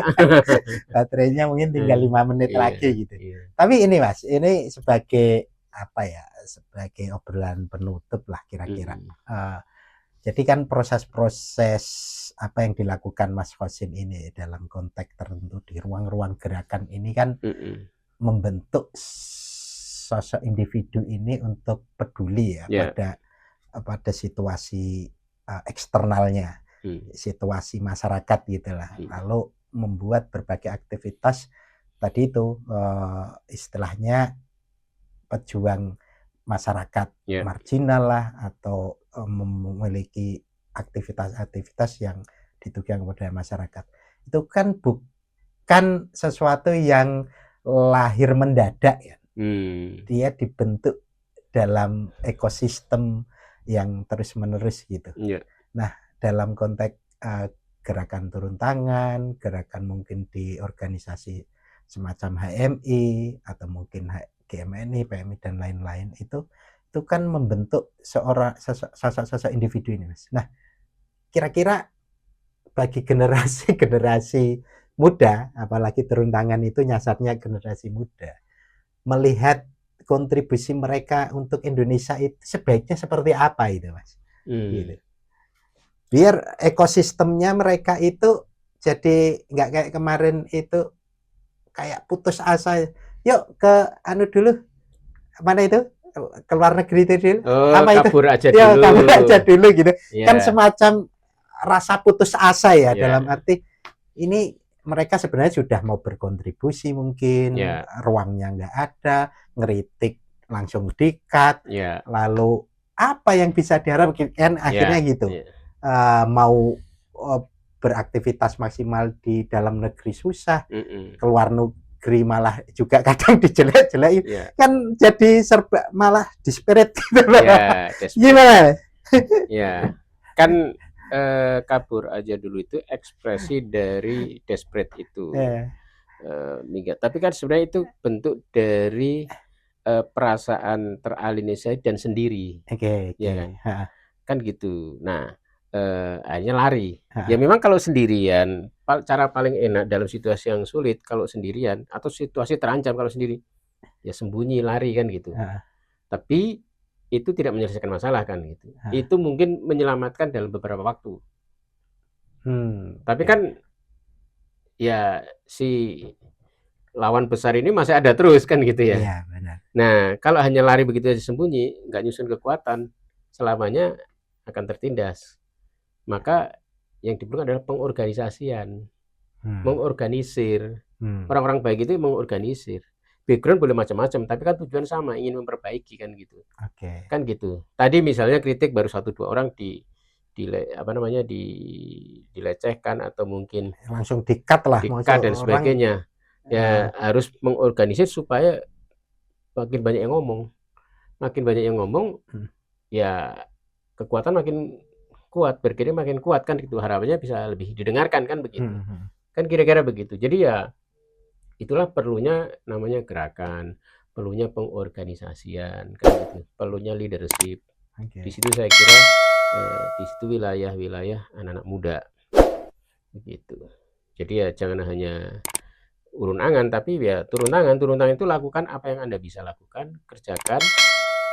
Baterainya mungkin tinggal 5 menit lagi gitu. Tapi ini Mas, ini sebagai apa ya, sebagai obrolan penutup lah kira-kira. Jadi kan proses-proses apa yang dilakukan Mas Khosin ini dalam konteks tertentu di ruang-ruang gerakan ini kan membentuk sosok individu ini untuk peduli ya pada situasi eksternalnya, situasi masyarakat gitulah. Lalu membuat berbagai aktivitas tadi itu istilahnya pejuang masyarakat marginal lah, atau memiliki aktivitas-aktivitas yang ditujukan kepada masyarakat. Itu kan bukan sesuatu yang lahir mendadak ya. Dia dibentuk dalam ekosistem yang terus-menerus gitu. Nah, dalam konteks gerakan turun tangan, gerakan mungkin di organisasi semacam HMI atau mungkin GMNI, PMI dan lain-lain, itu kan membentuk sosok individu ini, Mas. Nah, kira-kira bagi generasi muda, apalagi turun tangan itu nyasarnya generasi muda, melihat kontribusi mereka untuk Indonesia itu sebaiknya seperti apa itu, Mas? Gitu. Biar ekosistemnya mereka itu jadi nggak kayak kemarin itu kayak putus asa. Yuk ke dulu, mana itu, ke luar negeri itu dulu, kabur aja dulu. Kabur aja dulu gitu. Kan semacam rasa putus asa ya, dalam arti ini mereka sebenarnya sudah mau berkontribusi mungkin, ruangnya nggak ada, ngeritik langsung di-cut, lalu apa yang bisa diharapkan kan akhirnya gitu. Mau beraktivitas maksimal di dalam negeri susah, keluar negeri malah juga kadang dijelek-jelekin, kan jadi serba malah disparate gitu loh. Gimana? Kan kabur aja dulu itu ekspresi dari desperate itu. Tapi kan sebenarnya itu bentuk dari perasaan teralienasi dan sendiri. Kan gitu. Nah, akhirnya lari. Ya memang kalau sendirian, cara paling enak dalam situasi yang sulit kalau sendirian, atau situasi terancam kalau sendiri, ya sembunyi, lari kan gitu. Tapi itu tidak menyelesaikan masalah kan gitu. Itu mungkin menyelamatkan dalam beberapa waktu. Tapi kan ya si lawan besar ini masih ada terus kan gitu ya. Iya, benar. Nah, kalau hanya lari begitu aja sembunyi, nggak nyusun kekuatan, selamanya akan tertindas. Maka yang diperlukan adalah pengorganisasian, mengorganisir. Orang-orang baik itu mengorganisir. Background boleh macam-macam, tapi kan tujuan sama, ingin memperbaiki kan gitu. Kan gitu. Tadi misalnya kritik baru 1-2 orang dilecehkan atau mungkin langsung di-cut lah, di-cut dan sebagainya. Ya harus mengorganisir supaya makin banyak yang ngomong. Makin banyak yang ngomong, ya kekuatan makin kuat, berkirim makin kuat kan gitu, harapannya bisa lebih didengarkan kan begitu. Kan kira-kira begitu. Jadi ya itulah perlunya namanya gerakan, perlunya pengorganisasian kan gitu, perlunya leadership. Di situ saya kira di situ wilayah-wilayah anak-anak muda begitu. Jadi ya jangan hanya urun angan, tapi ya turun tangan itu lakukan apa yang Anda bisa lakukan, kerjakan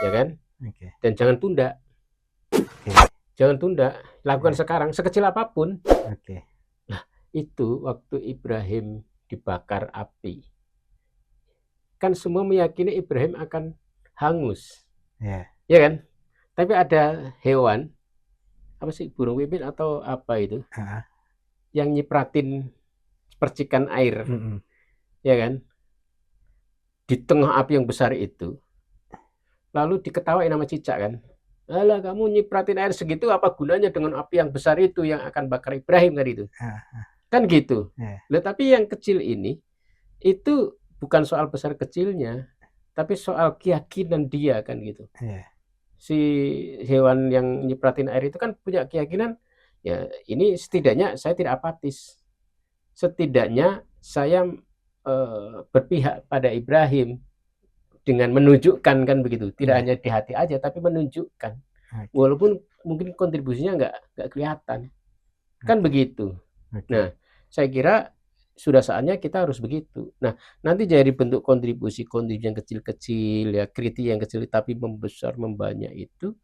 ya kan. Dan jangan tunda. Jangan tunda, lakukan Ya. sekarang sekecil apapun. Oke. Nah, itu waktu Ibrahim dibakar api. Kan semua meyakini Ibrahim akan hangus. Ya. Ya kan? Tapi ada hewan, apa sih, burung pipit atau apa itu, yang nyipratin percikan air, ya kan? Di tengah api yang besar itu, lalu diketawain sama cicak kan. Alah, kamu nyipratin air segitu, apa gunanya dengan api yang besar itu yang akan bakar Ibrahim kan itu. Kan gitu. Loh, tapi yang kecil ini, itu bukan soal besar kecilnya, tapi soal keyakinan dia kan gitu. Si hewan yang nyipratin air itu kan punya keyakinan, ya ini setidaknya saya tidak apatis. Setidaknya saya berpihak pada Ibrahim dengan menunjukkan kan begitu. Tidak hanya di hati aja, tapi menunjukkan. Walaupun mungkin kontribusinya nggak kelihatan. Kan begitu. Nah, saya kira sudah saatnya kita harus begitu. Nah, nanti jadi bentuk kontribusi yang kecil-kecil, ya kritik yang kecil tapi membesar, membanyak itu,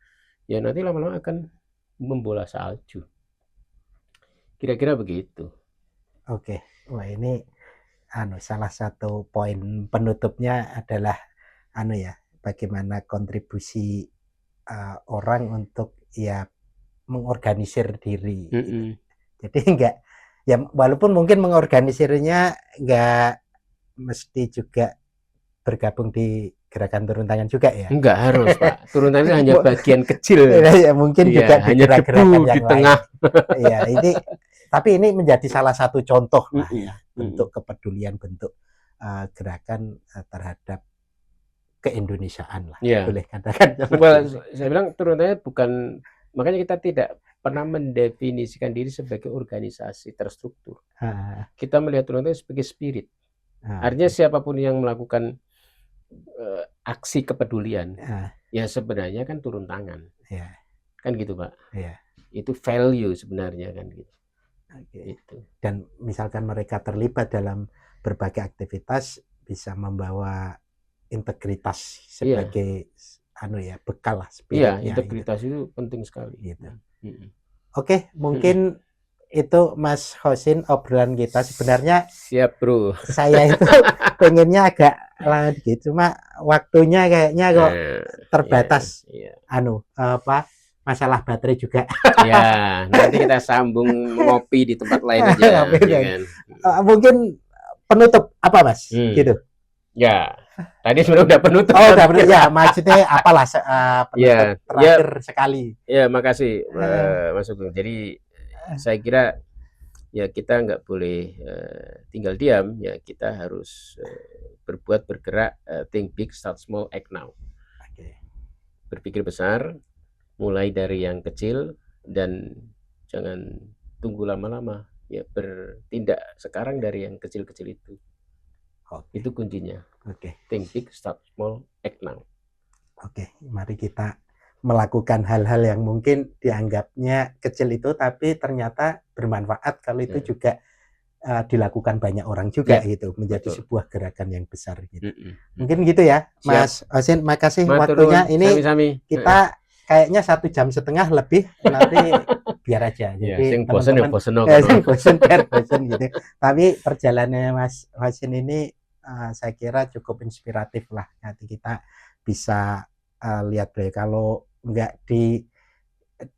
ya nanti lama-lama akan membola salju. Kira-kira begitu. Oke. Wah, ini salah satu poin penutupnya adalah bagaimana kontribusi orang untuk ya mengorganisir diri. Gitu. Jadi ya walaupun mungkin mengorganisirnya nggak mesti juga bergabung di gerakan turun tangan juga ya. Enggak harus, Pak. Turun tangan hanya bagian kecil. Ya mungkin juga hanya gerakan yang di tengah. Iya, tapi ini menjadi salah satu contoh lah ya, bentuk kepedulian, bentuk gerakan terhadap keindonesiaan lah. Ya. Boleh katakan. Saya bilang turun tangan bukan, makanya kita tidak pernah mendefinisikan diri sebagai organisasi terstruktur. Kita melihat turun tangan sebagai spirit. Artinya siapapun yang melakukan aksi kepedulian, ya sebenarnya kan turun tangan. Kan gitu, Pak. Itu value sebenarnya kan gitu. Itu. Dan misalkan mereka terlibat dalam berbagai aktivitas, bisa membawa integritas sebagai bekal lah, spiritnya. Iya, integritas itu penting sekali. Gitu. Oke, mungkin itu Mas Hosin obrolan kita. Sebenarnya siap, Bro. Saya itu pengennya agak lama gitu, cuma waktunya kayaknya kok terbatas. Masalah baterai juga. Ya, nanti kita sambung ngopi di tempat lain aja. Ya kan? Mungkin penutup apa, Mas? Gitu. Ya, tadi sudah penutup. Oh, udah penutup. Ya, maksudnya apalah penutup terakhir sekali. Ya, makasih Mas Sugeng. Jadi saya kira ya kita nggak boleh tinggal diam, ya kita harus berbuat, bergerak, think big, start small, act now. Berpikir besar, mulai dari yang kecil dan jangan tunggu lama-lama, ya bertindak sekarang dari yang kecil-kecil itu. Itu kuncinya. Think big, start small, act now. Mari kita melakukan hal-hal yang mungkin dianggapnya kecil itu, tapi ternyata bermanfaat kalau itu juga dilakukan banyak orang juga gitu, menjadi sebuah gerakan yang besar gitu. Mungkin gitu ya, Mas Hosin. Makasih waktunya. Ini sami-sami. Kita kayaknya 1,5 jam lebih, nanti biar aja. Jadi bosen gitu. Tapi perjalanannya Mas Hosin ini saya kira cukup inspiratif lah. Nanti kita bisa lihat deh, kalau nggak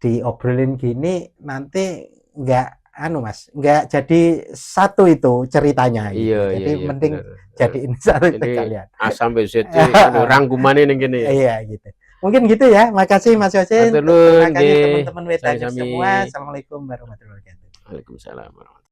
diobrolin gini nanti nggak jadi satu itu ceritanya gitu. Jadi mending jadiin satu sekalian. A sampai Z rangkumannya gini. Iya gitu. Mungkin gitu ya. Makasih Mas Hosin. Terima kasih teman-teman Wedaners semua. Assalamualaikum warahmatullahi wabarakatuh. Waalaikumsalam warahmatullahi wabarakatuh.